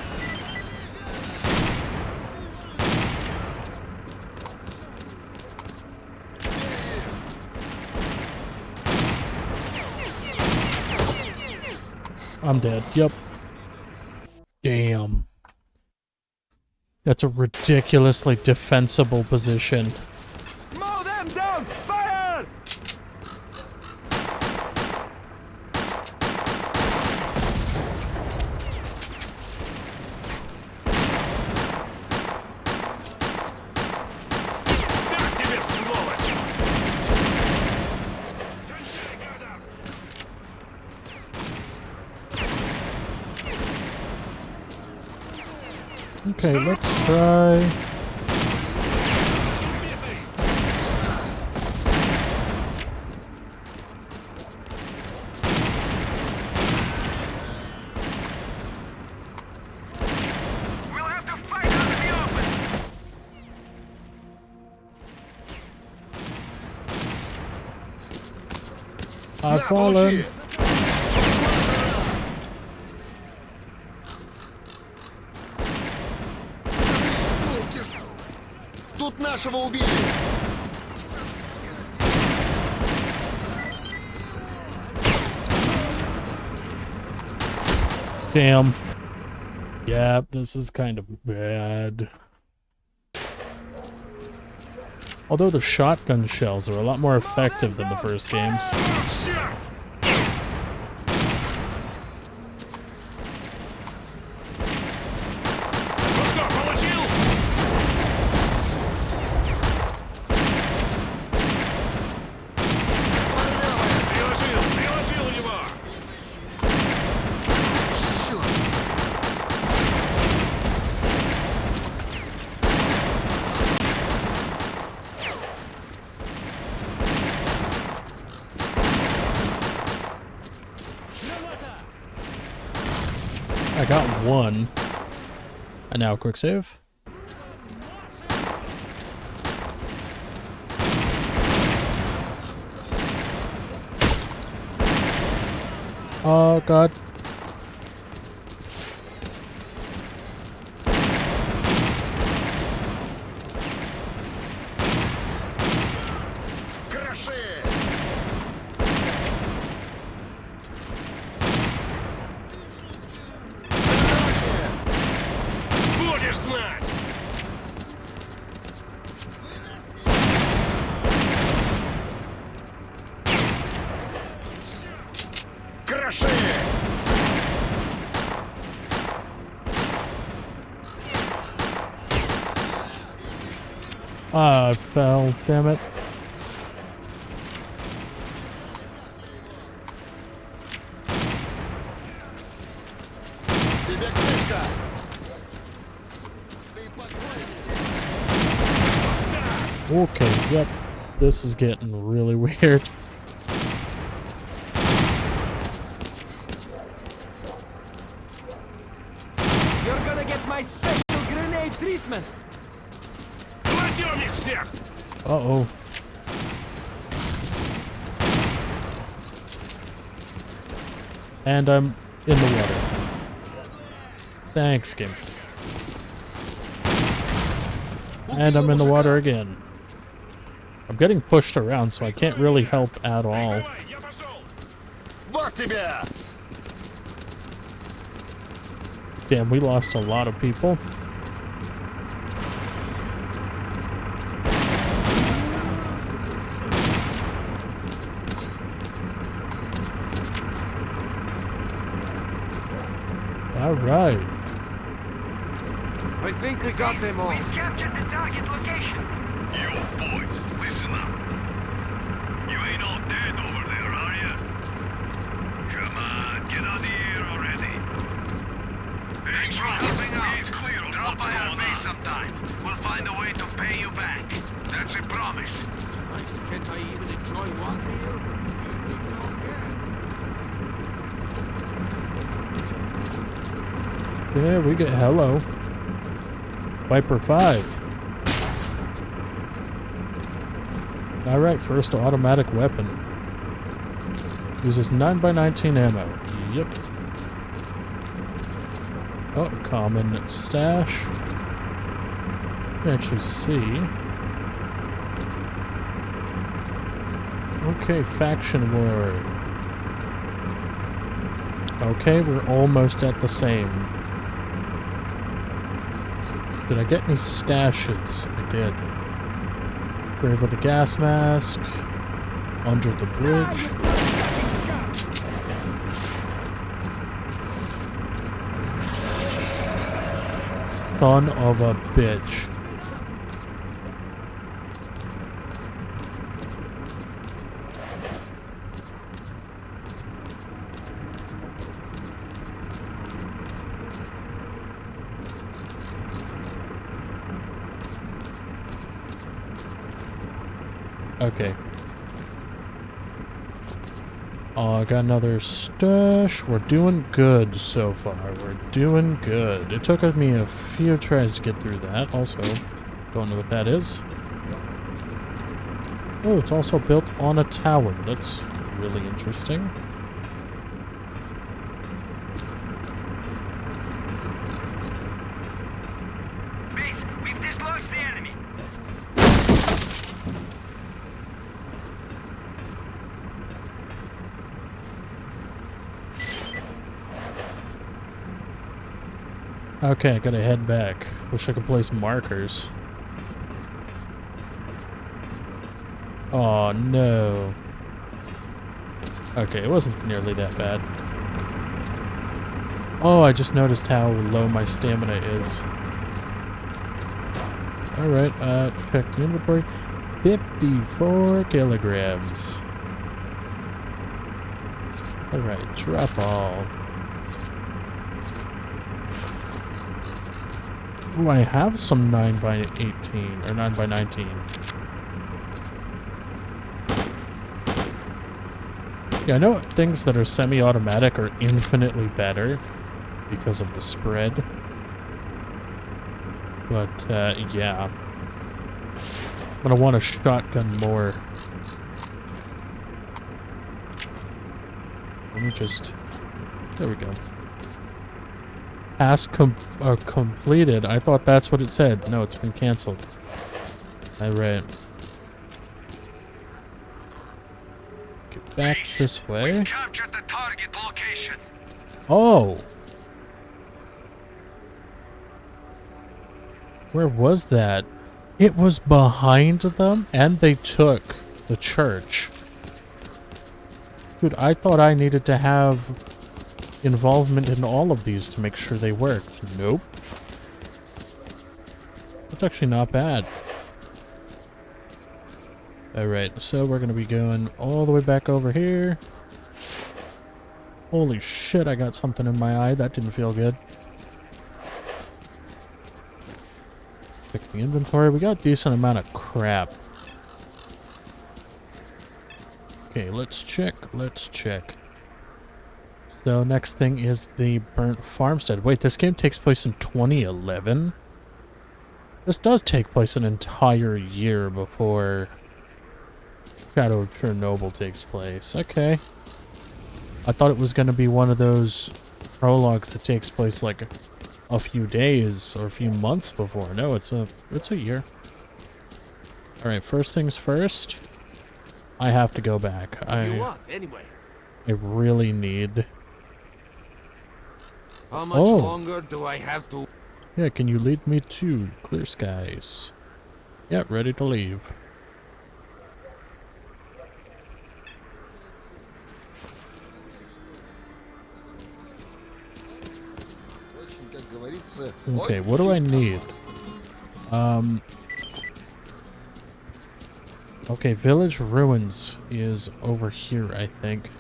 I'm dead. Yep. Damn. That's a ridiculously defensible position. Mow them down! Fire! Так тебе, сволочь! Okay, let's try... We'll have to fight out in the open. I've На, fallen. получи! Волки! Тут нашего убили! Damn. Yeah, this is kind of bad. Although the shotgun shells are a lot more effective than the first games. Черт! Ну что, получил? Приложил его! Черт! I got one. And now quick save. Oh god. Кроши! Будешь знать! Кроши! Ah, I fell. Damn it. Тебе книжка! Ты покойник! Okay, yep. This is getting really weird. You're gonna get my special grenade treatment! Uh-oh. And I'm in the water. Thanks, game. And I'm in the water again. I'm getting pushed around, so I can't really help at all. Вот тебя! Damn, we lost a lot of people. All right. I think we got them all. We've captured the target location. You boys, listen up. You ain't all dead over there, are you? Come on, get on the air already. Thanks for helping out. We've cleared on Drop what's by our going base on. sometime. We'll find a way to pay you back. That's a promise. Christ, can't I even enjoy one meal? Here we go again. Yeah, we get hello. Viper 5. Alright, first automatic weapon. Uses 9x19 ammo. Yep. Oh, common stash. Let me actually see. Okay, faction war. Okay, we're almost at the same. Did I get any stashes? I did. Brave with a gas mask. Under the bridge. Son of a bitch. Okay. Oh, I got another stash. We're doing good so far. We're doing good. It took me a few tries to get through that. Also, don't know what that is. Oh, it's also built on a tower. That's really interesting. Base, we've dislodged the enemy. Okay, I gotta head back. Wish I could place markers. Oh no. Okay, it wasn't nearly that bad. Oh, I just noticed how low my stamina is. Alright, check the inventory. 54 kilograms. Alright, drop all. Ooh, I have some 9x18, or 9x19. Yeah, I know things that are semi-automatic are infinitely better because of the spread. But, yeah. I'm gonna want a shotgun more. Let me just... There we go. Task completed. I thought that's what it said. No, it's been cancelled. Alright. Get back this way. We've captured the target location. Oh! Where was that? It was behind them, and they took the church. Dude, I thought I needed to have involvement in all of these to make sure they work. Nope. That's actually not bad. Alright, so we're gonna be going all the way back over here. Holy shit, I got something in my eye. That didn't feel good. Pick The inventory, we got a decent amount of crap. Okay, let's check. So next thing is the burnt farmstead. Wait, this game takes place in 2011? This does take place an entire year before Shadow of Chernobyl takes place. Okay. I thought it was going to be one of those prologues that takes place like a few days or a few months before. No, it's a year. Alright, first things first. I have to go back. Anyway? I really need... How much longer do I have to... Yeah, can you lead me to Clear Skies? Yeah, ready to leave. Okay, what do I need? Okay, Village Ruins is over here, I think.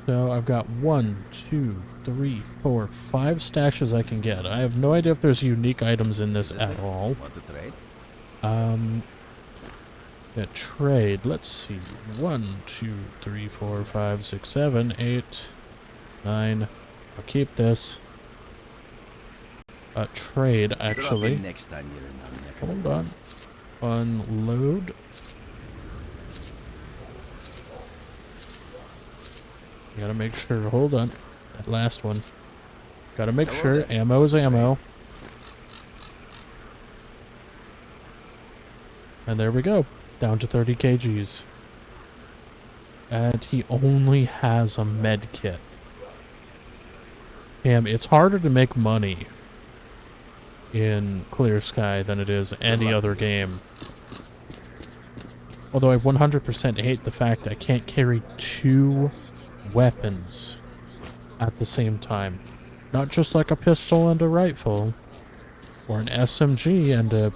So I've got 1, 2, 3, 4, 5 stashes I can get. I have no idea if there's unique items in this at all. Want to trade? Yeah, trade. Let's see. 1, 2, 3, 4, 5, 6, 7, 8, 9. I'll keep this. Trade, actually. Next time you're in our neck of Hold the on. woods. Unload. Gotta make sure. Hold on. That last one. Gotta make sure. Ammo is ammo. And there we go. Down to 30 kgs. And he only has a med kit. Damn, it's harder to make money in Clear Sky than it is any other game. Although I 100% hate the fact that I can't carry 2 weapons at the same time. Not just like a pistol and a rifle, or an SMG and a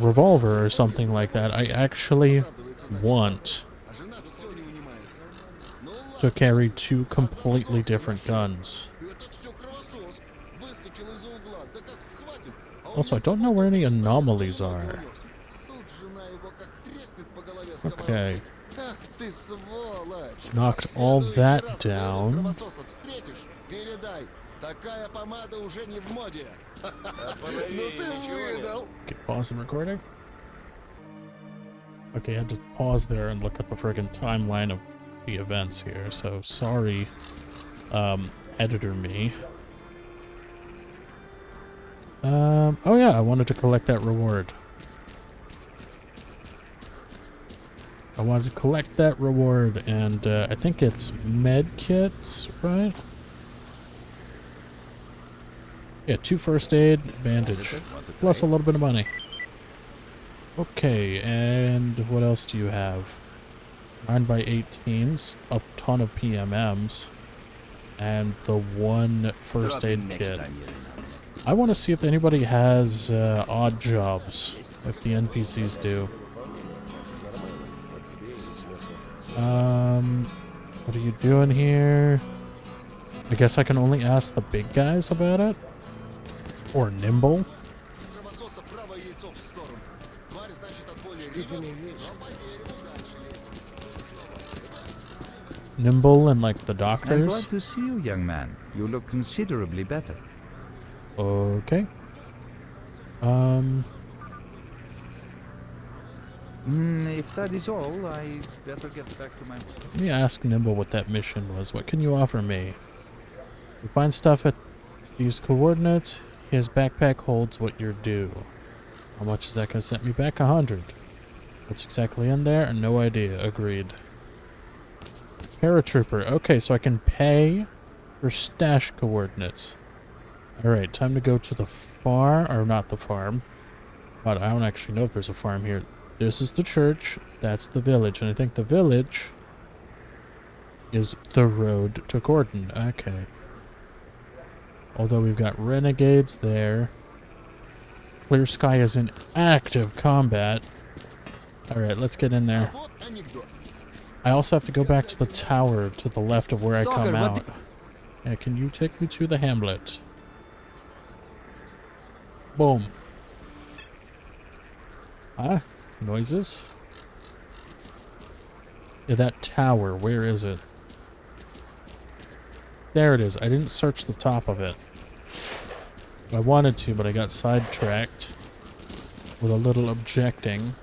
revolver or something like that. I actually want to carry 2 completely different guns. Also, I don't know where any anomalies are. Okay. Knocked all that down. Okay, pause the recording. Okay, I had to pause there and look at the friggin' timeline of the events here, so sorry, editor me. Oh yeah, I wanted to collect that reward. And I think it's med kits, right? Yeah, 2 first aid, bandage, plus a little bit of money. Okay, and what else do you have? 9x18s, a ton of PMMs, and the 1 first aid kit. I want to see if anybody has odd jobs, if the NPCs do. What are you doing here? I guess I can only ask the big guys about it? Or Nimble? Nimble and like the I'm doctors? glad to see you, young man. You look considerably better. Okay. If that is all, I better get back to my... Let me ask Nimble what that mission was. What can you offer me? You find stuff at these coordinates. His backpack holds what you're due. How much is that going to set me back? 100. What's exactly in there? No idea. Agreed. Paratrooper. Okay, so I can pay for stash coordinates. Alright, time to go to the farm. Or not the farm. But I don't actually know if there's a farm here. This is the church. That's the village. And I think the village is the road to Gordon. Okay. Although we've got renegades there. Clear Sky is in active combat. Alright, let's get in there. I also have to go back to the tower to the left of where Stalker, I come out. Yeah, can you take me to the hamlet? Boom. Huh? Noises? Yeah, that tower, where is it? There it is. I didn't search the top of it. I wanted to, but I got sidetracked with a little objecting.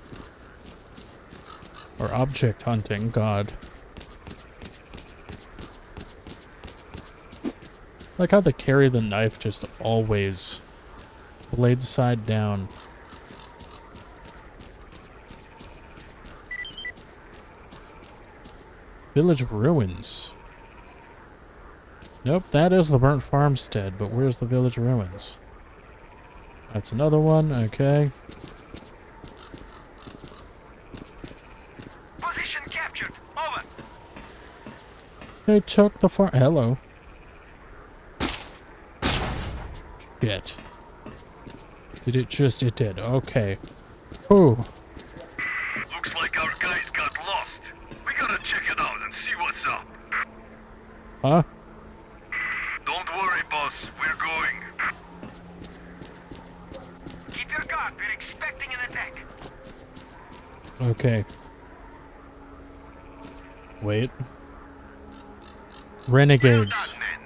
Or object hunting, God. Like how they carry the knife just always blade side down. Village ruins. Nope, that is the burnt farmstead, but where's the village ruins? That's another one, okay. Position captured. Over. They took the farm. Hello. Shit. Did it just? It did. Okay. Ooh. Looks like our guys got lost. We gotta check it out and see what's up. Huh? Don't worry, boss. We're going. Keep your guard. We're expecting an attack. Okay. Wait. Renegades. Well done, men.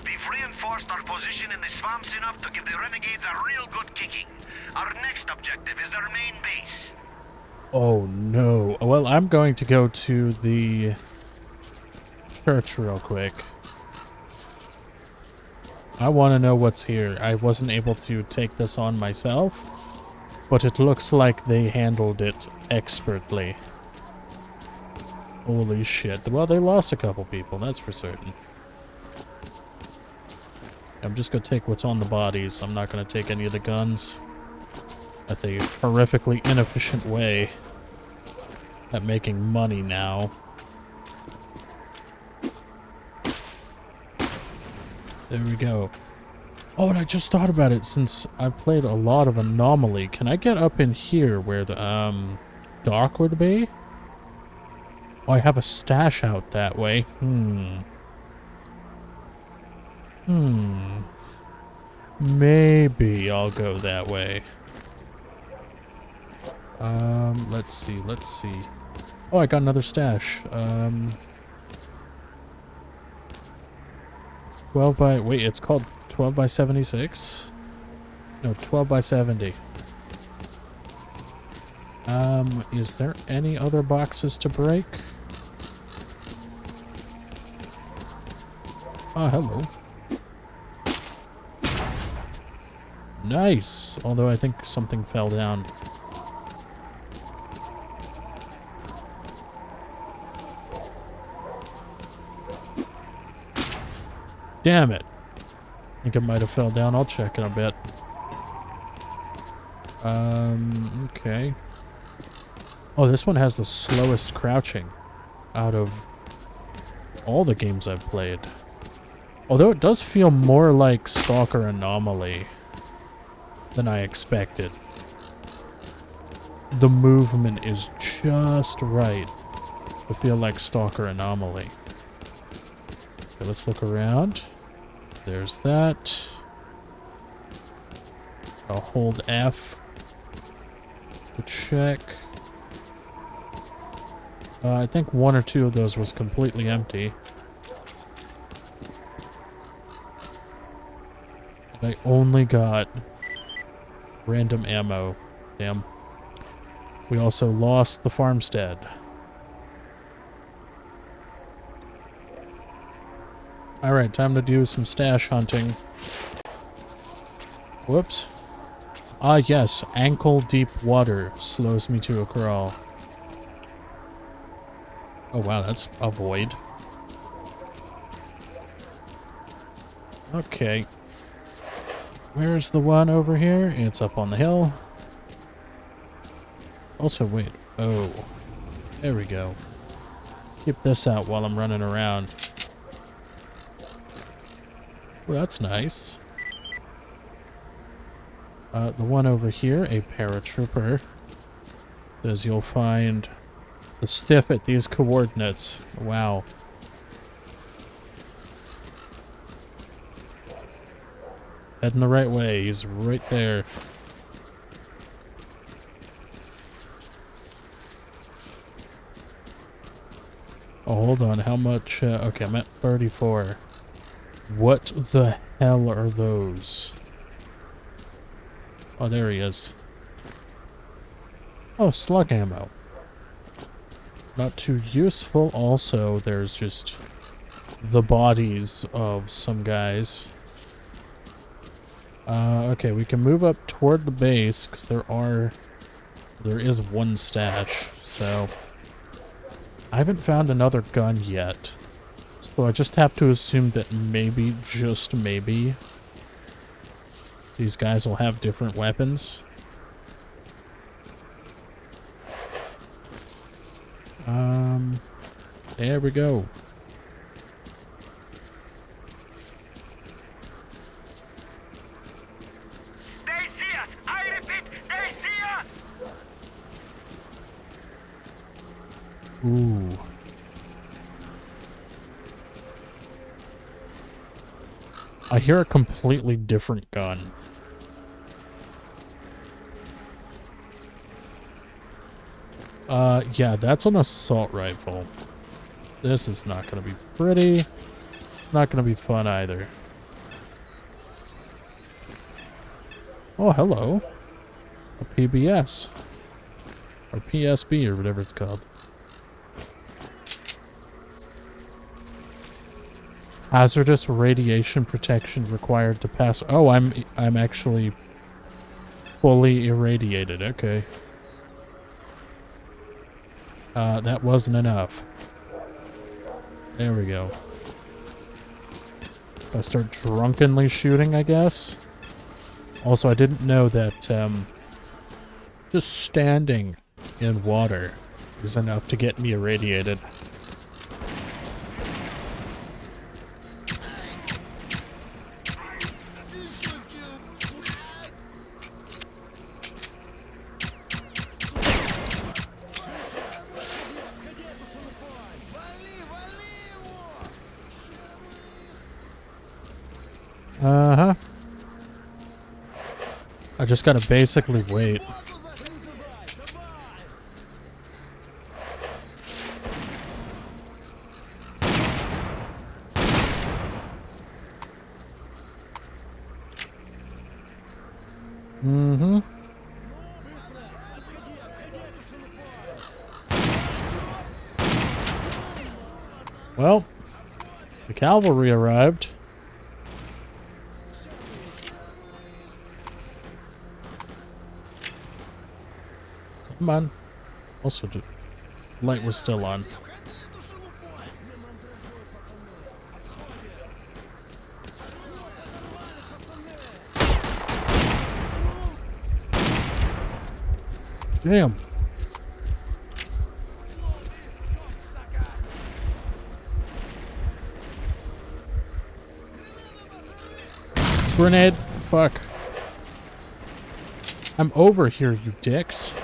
We've reinforced our position in the swamps enough to give the renegades a real good kicking. Our next objective is their main base. Oh no. Well, I'm going to go to the church real quick. I want to know what's here. I wasn't able to take this on myself, but it looks like they handled it expertly. Holy shit. Well, they lost a couple people, that's for certain. I'm just gonna take what's on the bodies. I'm not gonna take any of the guns. That's a horrifically inefficient way at making money now. There we go. Oh, and I just thought about it, since I've played a lot of Anomaly. Can I get up in here where the dock would be? Oh, I have a stash out that way. Maybe I'll go that way. Let's see. Oh, I got another stash. 12 by... Wait, it's called 12 by 76? No, 12 by 70. Is there any other boxes to break? Ah, hello. Nice! Although I think something fell down. Damn it. I think it might have fell down. I'll check in a bit. Okay. Oh, this one has the slowest crouching out of all the games I've played. Although it does feel more like Stalker Anomaly than I expected. The movement is just right to feel like Stalker Anomaly. Okay, let's look around. There's that. I'll hold F to check. I think one or two of those was completely empty. I only got random ammo. Damn. We also lost the farmstead. Alright, time to do some stash hunting. Whoops. Ah, yes. Ankle-deep water slows me to a crawl. Oh, wow, that's a void. Okay. Where's the one over here? It's up on the hill. Also, wait. Oh. There we go. Keep this out while I'm running around. Well, that's nice. The one over here, a paratrooper, says you'll find the stiff at these coordinates. Wow. Heading the right way. He's right there. Oh, hold on. How much? Okay, I'm at 34. What the hell are those? Oh, there he is. Oh, slug ammo. Not too useful. Also, there's just the bodies of some guys. Okay, we can move up toward the base, because there is one stash, so I haven't found another gun yet. So I just have to assume that maybe, just maybe, these guys will have different weapons. There we go. They see us! I repeat, they see us! Ooh. I hear a completely different gun. Yeah, that's an assault rifle. This is not gonna be pretty. It's not gonna be fun either. Oh, hello. A PBS. Or PSB, or whatever it's called. Hazardous radiation protection required to pass. Oh, I'm actually fully irradiated. Okay. That wasn't enough. There we go. I start drunkenly shooting, I guess. Also, I didn't know that just standing in water is enough to get me irradiated. Uh-huh. I just gotta basically wait. Mm-hmm. Well, the cavalry arrived. Come on. Also, the light was still on. Damn. Grenade. Fuck. I'm over here, you dicks.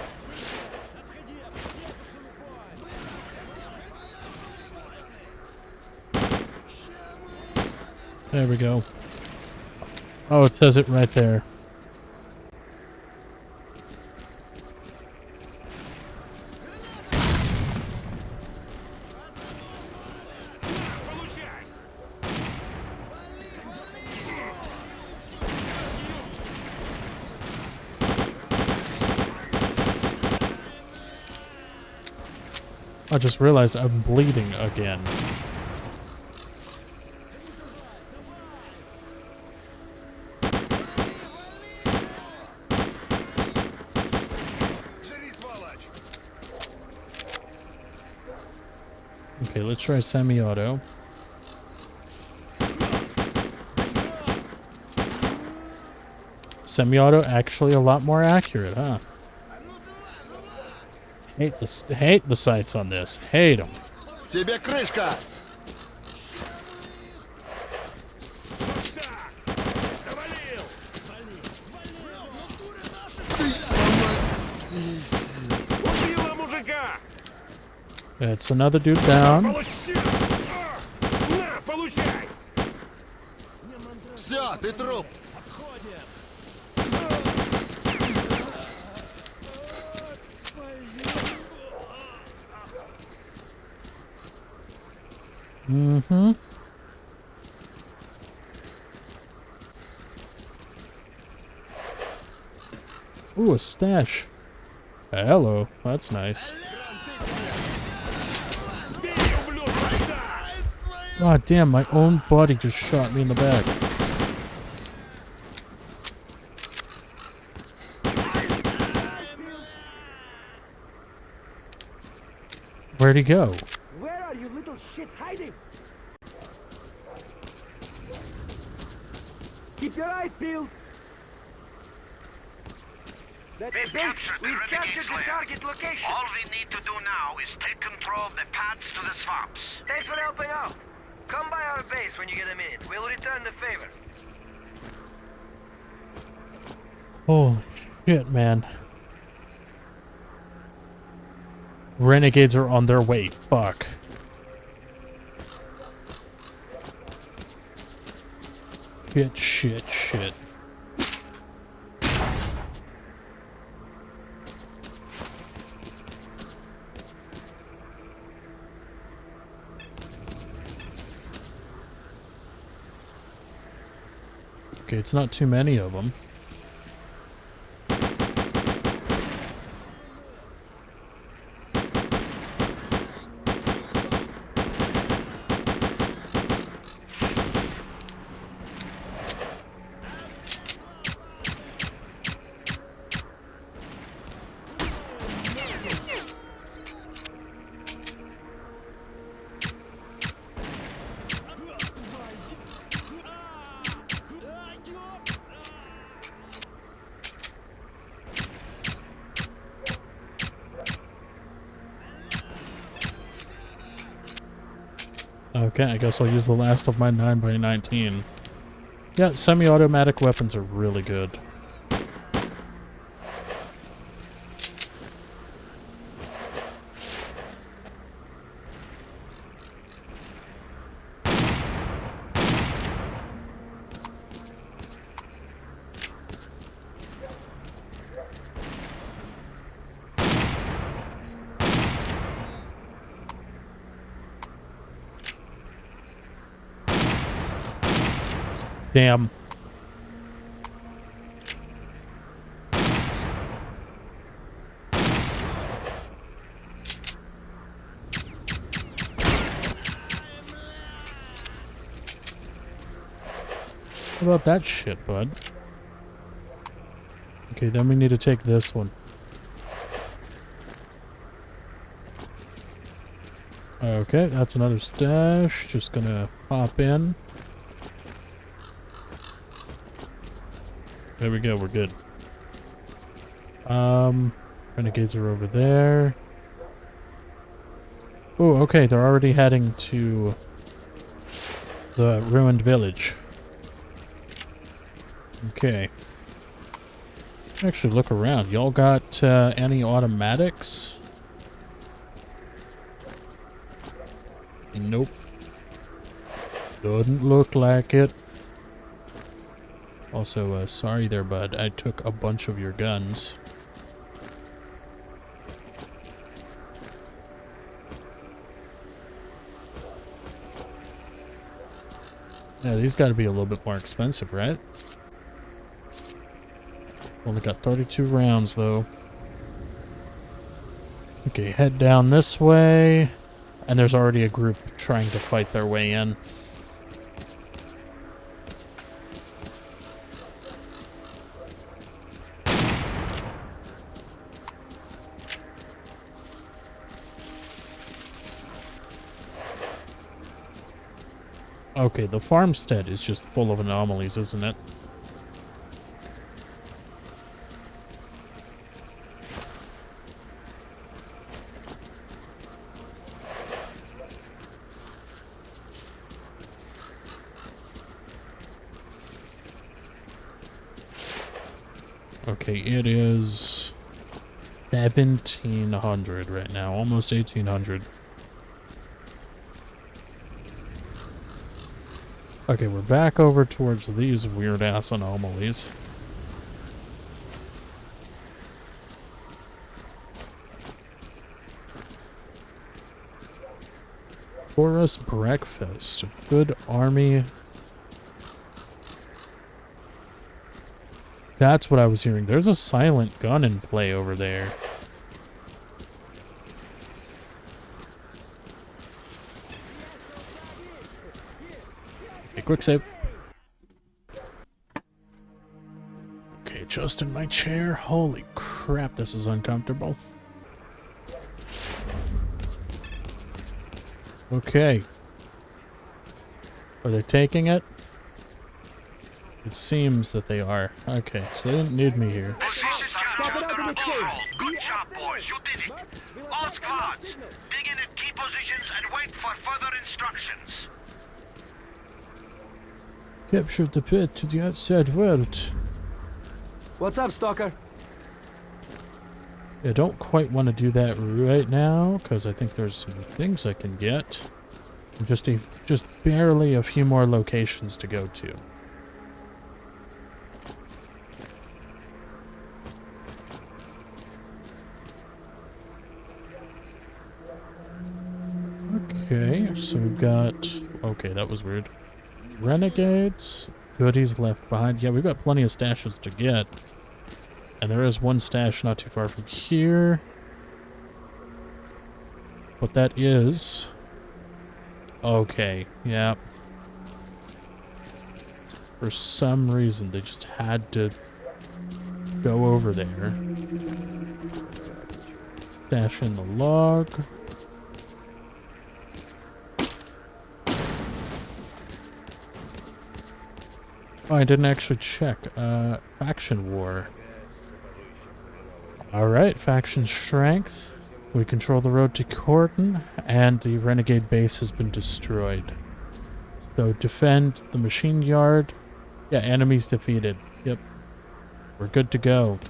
There we go. Oh, it says it right there. I just realized I'm bleeding again. Okay, let's try semi-auto. Semi-auto actually a lot more accurate, huh? Hate the sights on this. Hate them. Тебе крышка! It's another dude down. Все, ты труп! Mm-hmm. Ooh, a stash. Hello. That's nice. God damn, my own buddy just shot me in the back. Where'd he go? Where are you little shits hiding? Keep your eyes peeled. We've captured the Renegade's lair. Target location. All we need to do now is take control of the paths to the swamps. Thanks for helping out. Come by our base when you get a minute. We'll return the favor. Holy shit, man. Renegades are on their way. Fuck. Shit, shit, shit. Okay, it's not too many of them. Okay, I guess I'll use the last of my 9x19. Yeah, semi-automatic weapons are really good. Damn. How about that shit, bud? Okay, then we need to take this one. Okay, that's another stash. Just gonna pop in. There we go, we're good. Renegades are over there. Oh, okay, they're already heading to the ruined village. Okay. Actually, look around. Y'all got any automatics? Nope. Doesn't look like it. Also, sorry there, bud. I took a bunch of your guns. Yeah, these gotta be a little bit more expensive, right? Only got 32 rounds, though. Okay, head down this way. And there's already a group trying to fight their way in. Okay, the farmstead is just full of anomalies, isn't it? Okay, it is 1,700 right now, almost 1,800. Okay, we're back over towards these weird-ass anomalies. for us breakfast. Good army. That's what I was hearing. There's a silent gun in play over there. Okay, quick save. Okay, just in my chair. Holy crap, this is uncomfortable. Okay. Are they taking it? It seems that they are. Okay, so they didn't need me here. Position captured. Overall, good job, boys. You did it. All squads, dig in at key positions and wait for further instructions. Captured the pit to the outside world. What's up, Stalker? I don't quite want to do that right now, because I think there's some things I can get. Just barely a few more locations to go to. Okay, so we've got... Okay, that was weird. Renegades, goodies left behind. Yeah, we've got plenty of stashes to get. And there is one stash not too far from here. What that is... Okay, yeah. For some reason, they just had to go over there. Stash in the log. Oh, I didn't actually check. Faction war. Alright, faction strength. We control the road to Cordon, and the renegade base has been destroyed. So defend the machine yard. Yeah, enemies defeated. Yep. We're good to go.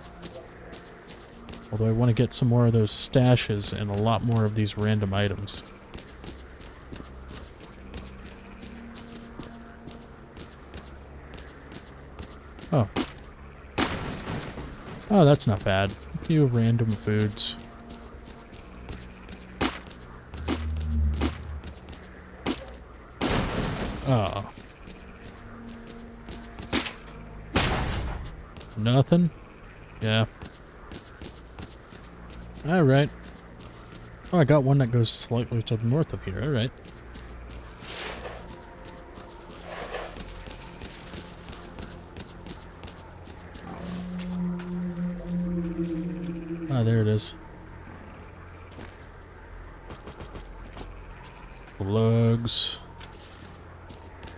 Although I want to get some more of those stashes and a lot more of these random items. Oh. Oh, that's not bad. A few random foods. Oh. Nothing? Yeah. Alright. Oh, I got one that goes slightly to the north of here. Alright. Ah, there it is. Slugs.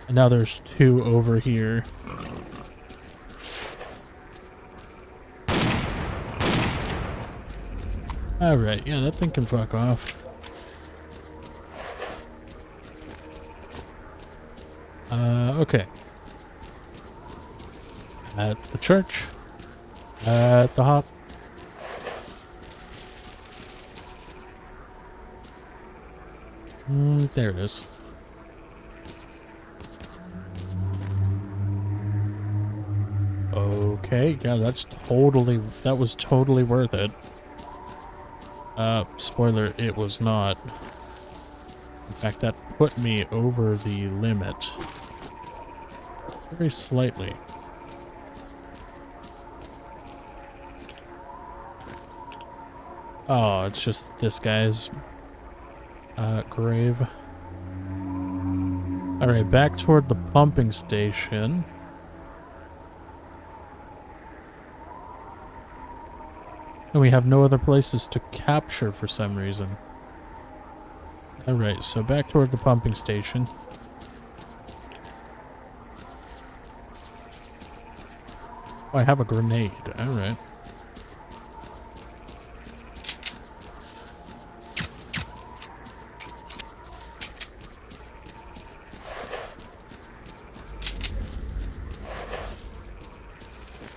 And now there's two over here. Alright, yeah, that thing can fuck off. Okay. At the church. At the hop. There it is. Okay, yeah, that was totally worth it. Spoiler, it was not. In fact, that put me over the limit. Very slightly. Oh, it's just this guy's grave. Alright, back toward the pumping station. And we have no other places to capture for some reason. Alright, so back toward the pumping station. Oh, I have a grenade. Alright.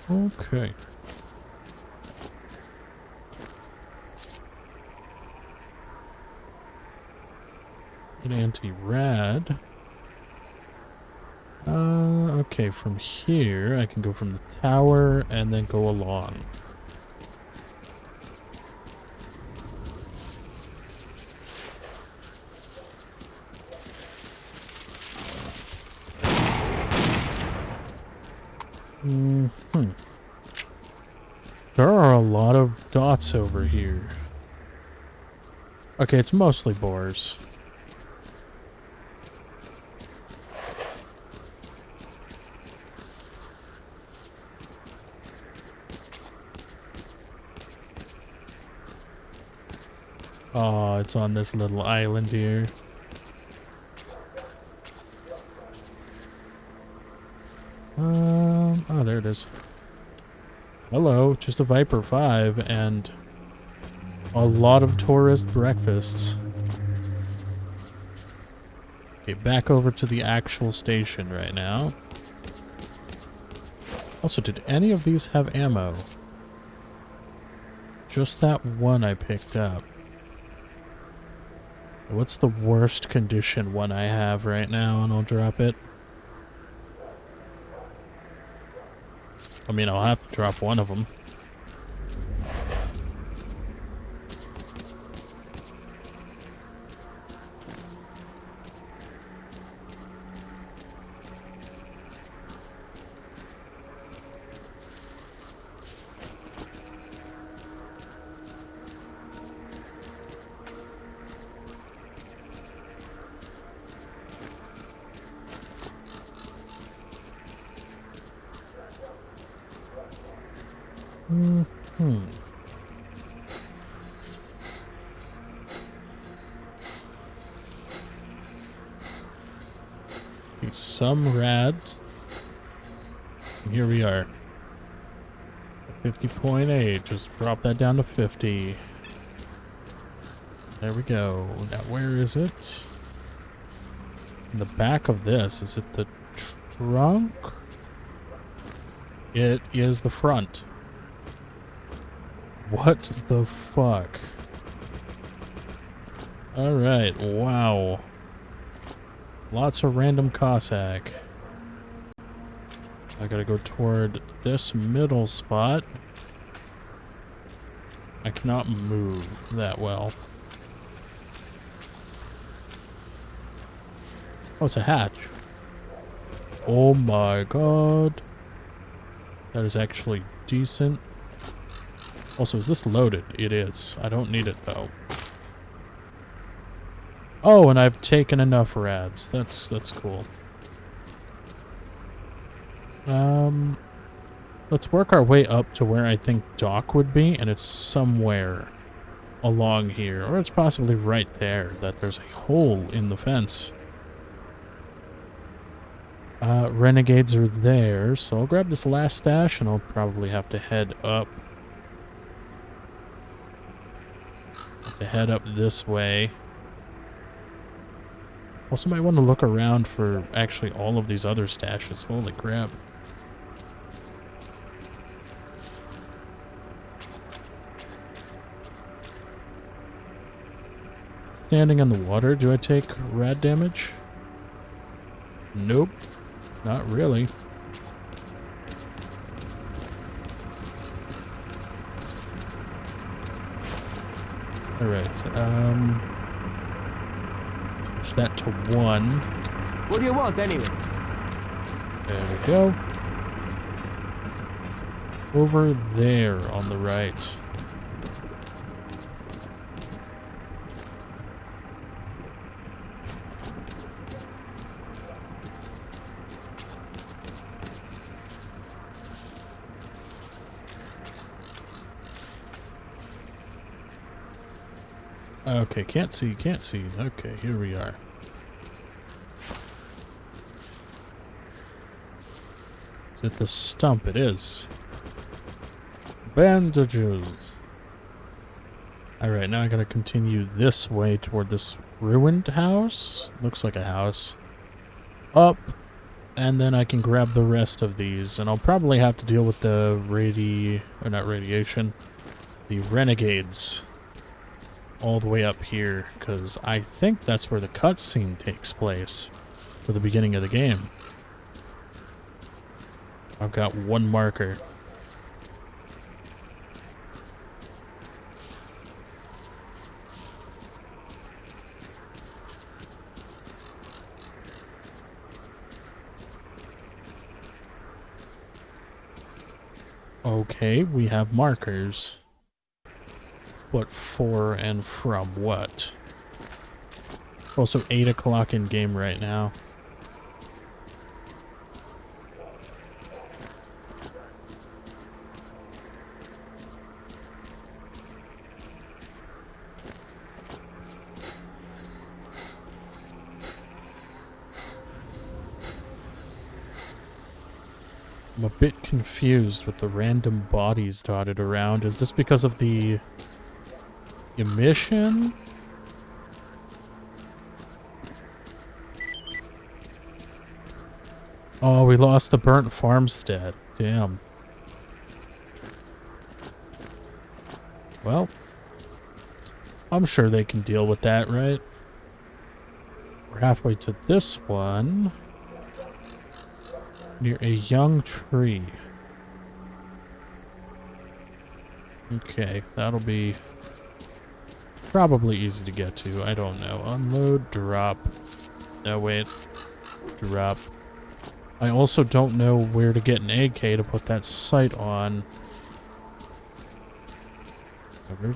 Okay. An anti-rad. Okay, from here I can go from the tower and then go along. There are a lot of dots over here. Okay, it's mostly boars. Oh, it's on this little island here. Oh, there it is. Hello, just a Viper 5 and a lot of tourist breakfasts. Okay, back over to the actual station right now. Also, did any of these have ammo? Just that one I picked up. What's the worst condition one I have right now, and I'll drop it? I mean, I'll have to drop one of them. Some rads. And here we are. 50.8. Just drop that down to 50. There we go. Now where is it? In the back of this. Is it the trunk? It is the front. What the fuck? Alright, wow. Lots of random Cossack. I gotta go toward this middle spot. I cannot move that well. Oh, it's a hatch. Oh my god. That is actually decent. Also, is this loaded? It is. I don't need it though. Oh, and I've taken enough rads. That's cool. Let's work our way up to where I think dock would be, and it's somewhere along here, or it's possibly right there that there's a hole in the fence. Renegades are there, so I'll grab this last stash, and I'll probably have to head up. Head up this way. Also might want to look around for actually all of these other stashes. Holy crap. Standing in the water, do I take rad damage? Nope. Not really. Alright, switch that to 1. What do you want, anyway? There we go. Over there on the right. Okay, can't see, can't see. Okay, here we are. Is it the stump? It is. Bandages. Alright, now I gotta continue this way toward this ruined house. Looks like a house. Up. And then I can grab the rest of these. And I'll probably have to deal with the the renegades. All the way up here, because I think that's where the cutscene takes place for the beginning of the game. I've got one marker. Okay, we have markers. What for and from what? Also 8 o'clock in game right now. I'm a bit confused with the random bodies dotted around. Is this because of the emission? Oh, we lost the burnt farmstead. Damn. Well, I'm sure they can deal with that, right? We're halfway to this one. Near a young tree. Okay, that'll be probably easy to get to. I don't know. Unload, drop. No, wait. Drop. I also don't know where to get an AK to put that sight on.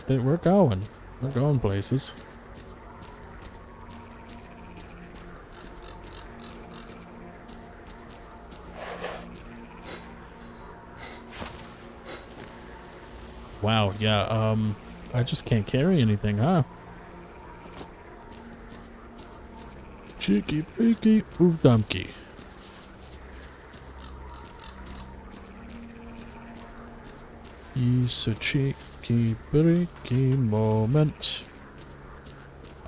We're going. We're going places. Wow, yeah, I just can't carry anything, huh? Cheeky, freaky, ooh, dumpky. It's a cheeky, breaky moment.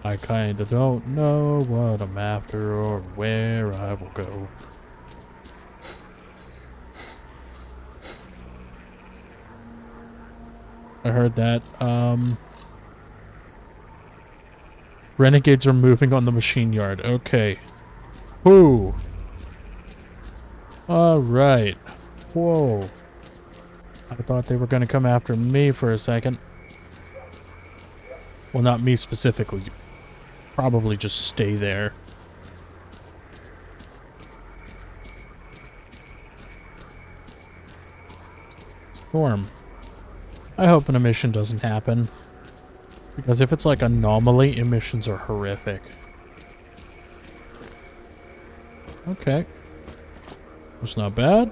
I kinda don't know what I'm after or where I will go. I heard that, renegades are moving on the machine yard. Okay. Whoo. Alright. Whoa. I thought they were gonna come after me for a second. Well, not me specifically. Probably just stay there. Storm. I hope an emission doesn't happen. Because if it's like Anomaly, emissions are horrific. Okay. That's not bad.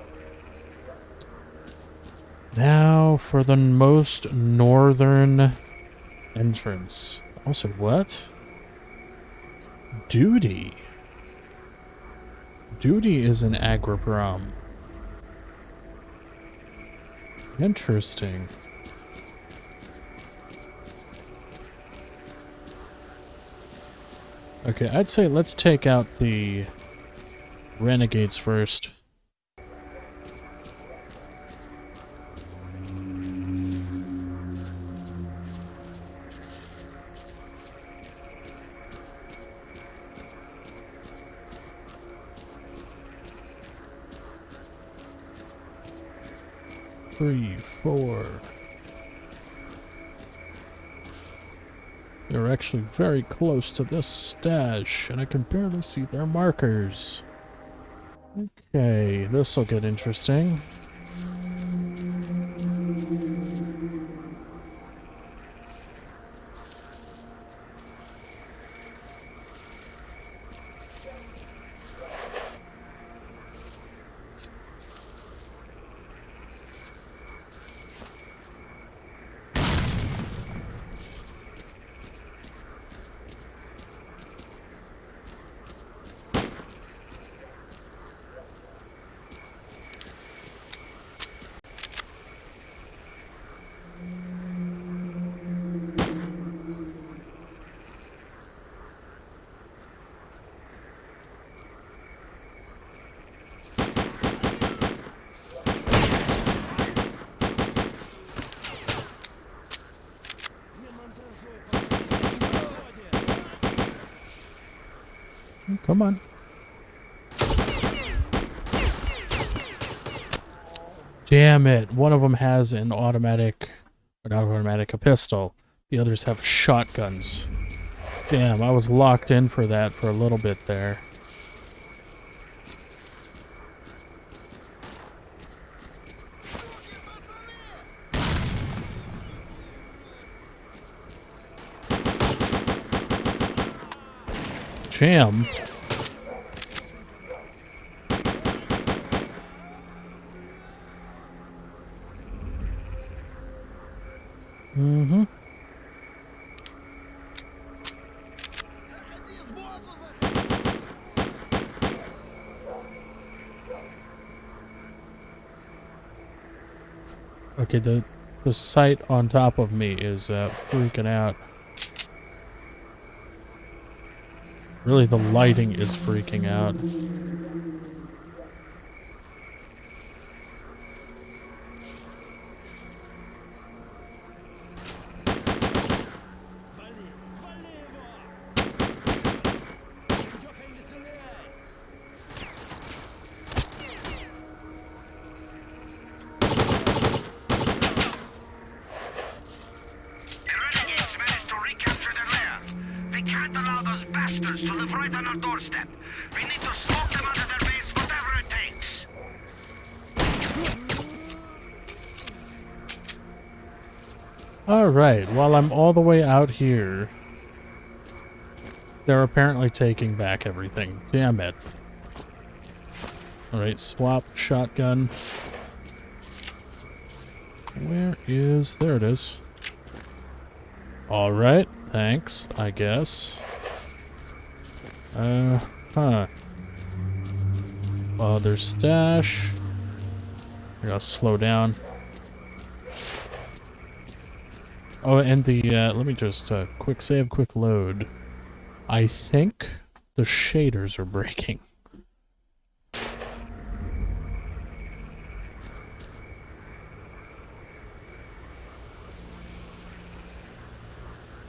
Now for the most northern entrance. Also, what? Duty. Duty is an agriprom. Interesting. Okay, I'd say let's take out the renegades first. Three, four. They're actually very close to this stash, and I can barely see their markers. Okay, this'll get interesting. Come on. Damn it. One of them has an automatic, or not automatic, a pistol. The others have shotguns. Damn, I was locked in for that for a little bit there. jam. Mm-hmm. Okay, the site on top of me is freaking out. Really, the lighting is freaking out. bastards to live right on our doorstep. We need to smoke them out of their base, whatever it takes. Alright, while I'm all the way out here, they're apparently taking back everything. Damn it. Alright, swap shotgun. Where is... there it is. Alright, thanks, I guess. There's stash. I gotta slow down. Oh, and the, let me just, quick save, quick load. I think the shaders are breaking.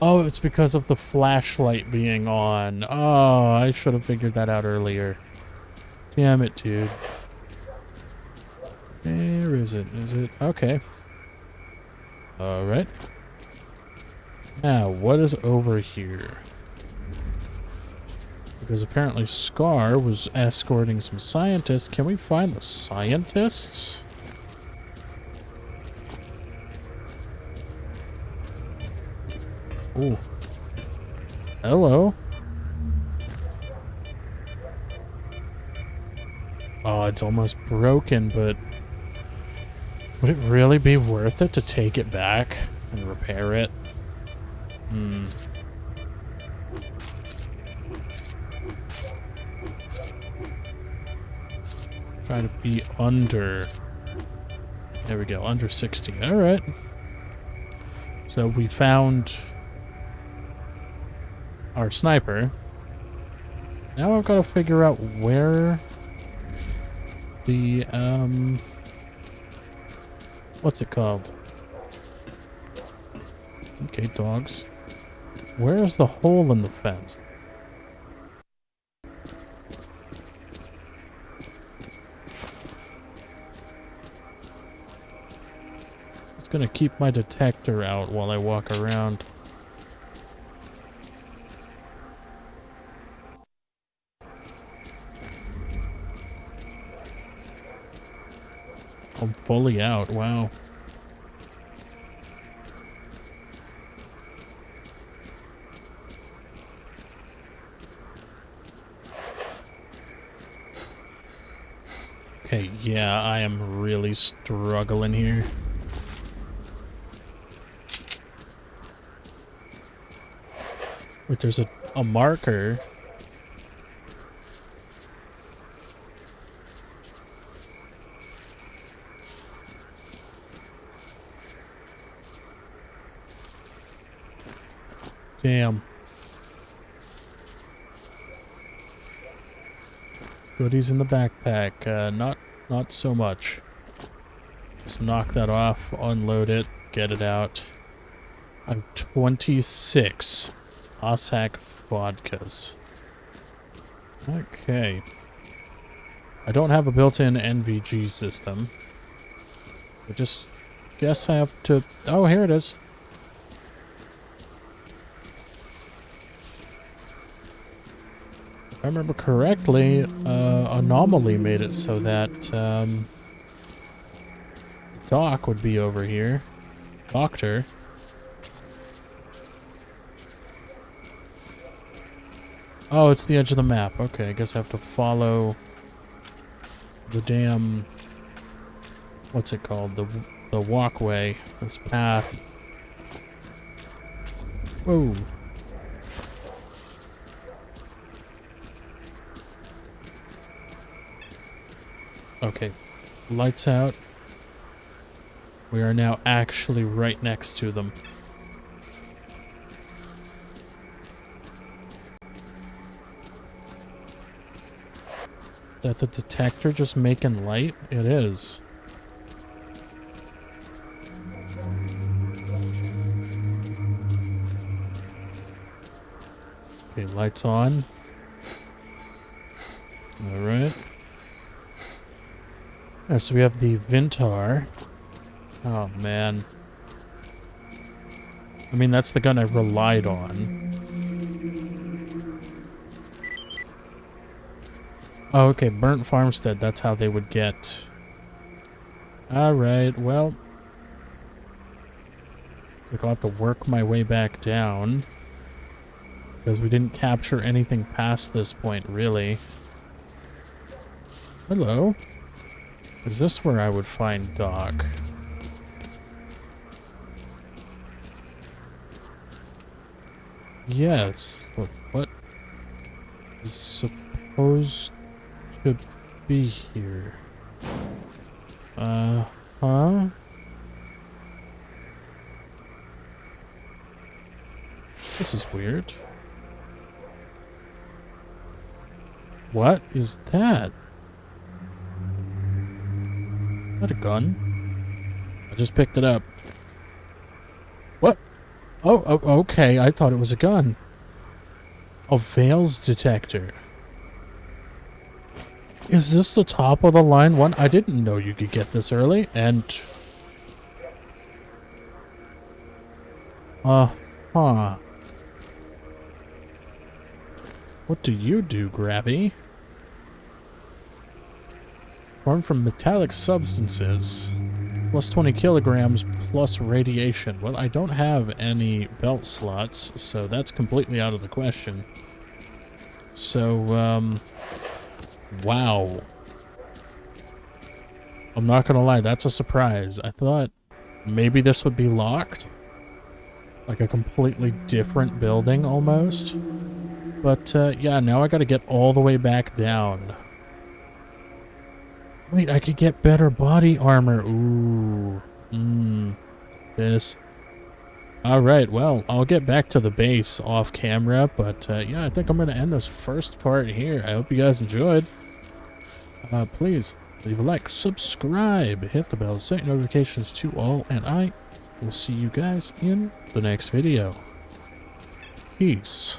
Oh, it's because of the flashlight being on. Oh, I should have figured that out earlier. Damn it, dude. Where is it? Is it? Okay. Alright. Now, what is over here? Because apparently S.T.A.L.K.E.R was escorting some scientists. Can we find the scientists? Ooh. Hello. Oh, it's almost broken, but would it really be worth it to take it back and repair it? Try to be under... there we go, under 60. Alright. So we found our sniper. Now I've got to figure out where the, what's it called? Okay, dogs. Where's the hole in the fence? It's gonna keep my detector out while I walk around. I'm fully out, wow. Okay, yeah, I am really struggling here. Wait, there's a marker. Damn. Goodies in the backpack. Not so much. Just knock that off, unload it, get it out. I have 26 Ossack vodkas. Okay. I don't have a built-in NVG system. I just guess I have to... oh, here it is. If I remember correctly, Anomaly made it so that Doc would be over here. Doctor. Oh, it's the edge of the map. Okay, I guess I have to follow the damn... What's it called? The walkway. This path. Whoa. Okay. Lights out. We are now actually right next to them. Is that the detector just making light? It is. Okay, lights on. Alright. So we have the Vintar. Oh, man. I mean, that's the gun I relied on. Oh, okay, Burnt Farmstead, that's how they would get... Alright, well... I'll have to work my way back down. Because we didn't capture anything past this point, really. Hello? Is this where I would find Doc? Yes. What is supposed to be here? Huh? This is weird. What is that? Is that a gun? I just picked it up. What? Oh, okay. I thought it was a gun. A Veils detector. Is this the top of the line one? I didn't know you could get this early, and... Huh. What do you do, Grabby? Formed from metallic substances. Plus 20 kilograms plus radiation. Well, I don't have any belt slots, so that's completely out of the question. So, wow. I'm not gonna lie, that's a surprise. I thought maybe this would be locked. Like a completely different building, almost. But, yeah, now I gotta get all the way back down. Wait, I could get better body armor. Ooh. This. Alright, well, I'll get back to the base off camera, but, yeah, I think I'm gonna end this first part here. I hope you guys enjoyed. Please, leave a like, subscribe, hit the bell, set notifications to all, and I will see you guys in the next video. Peace.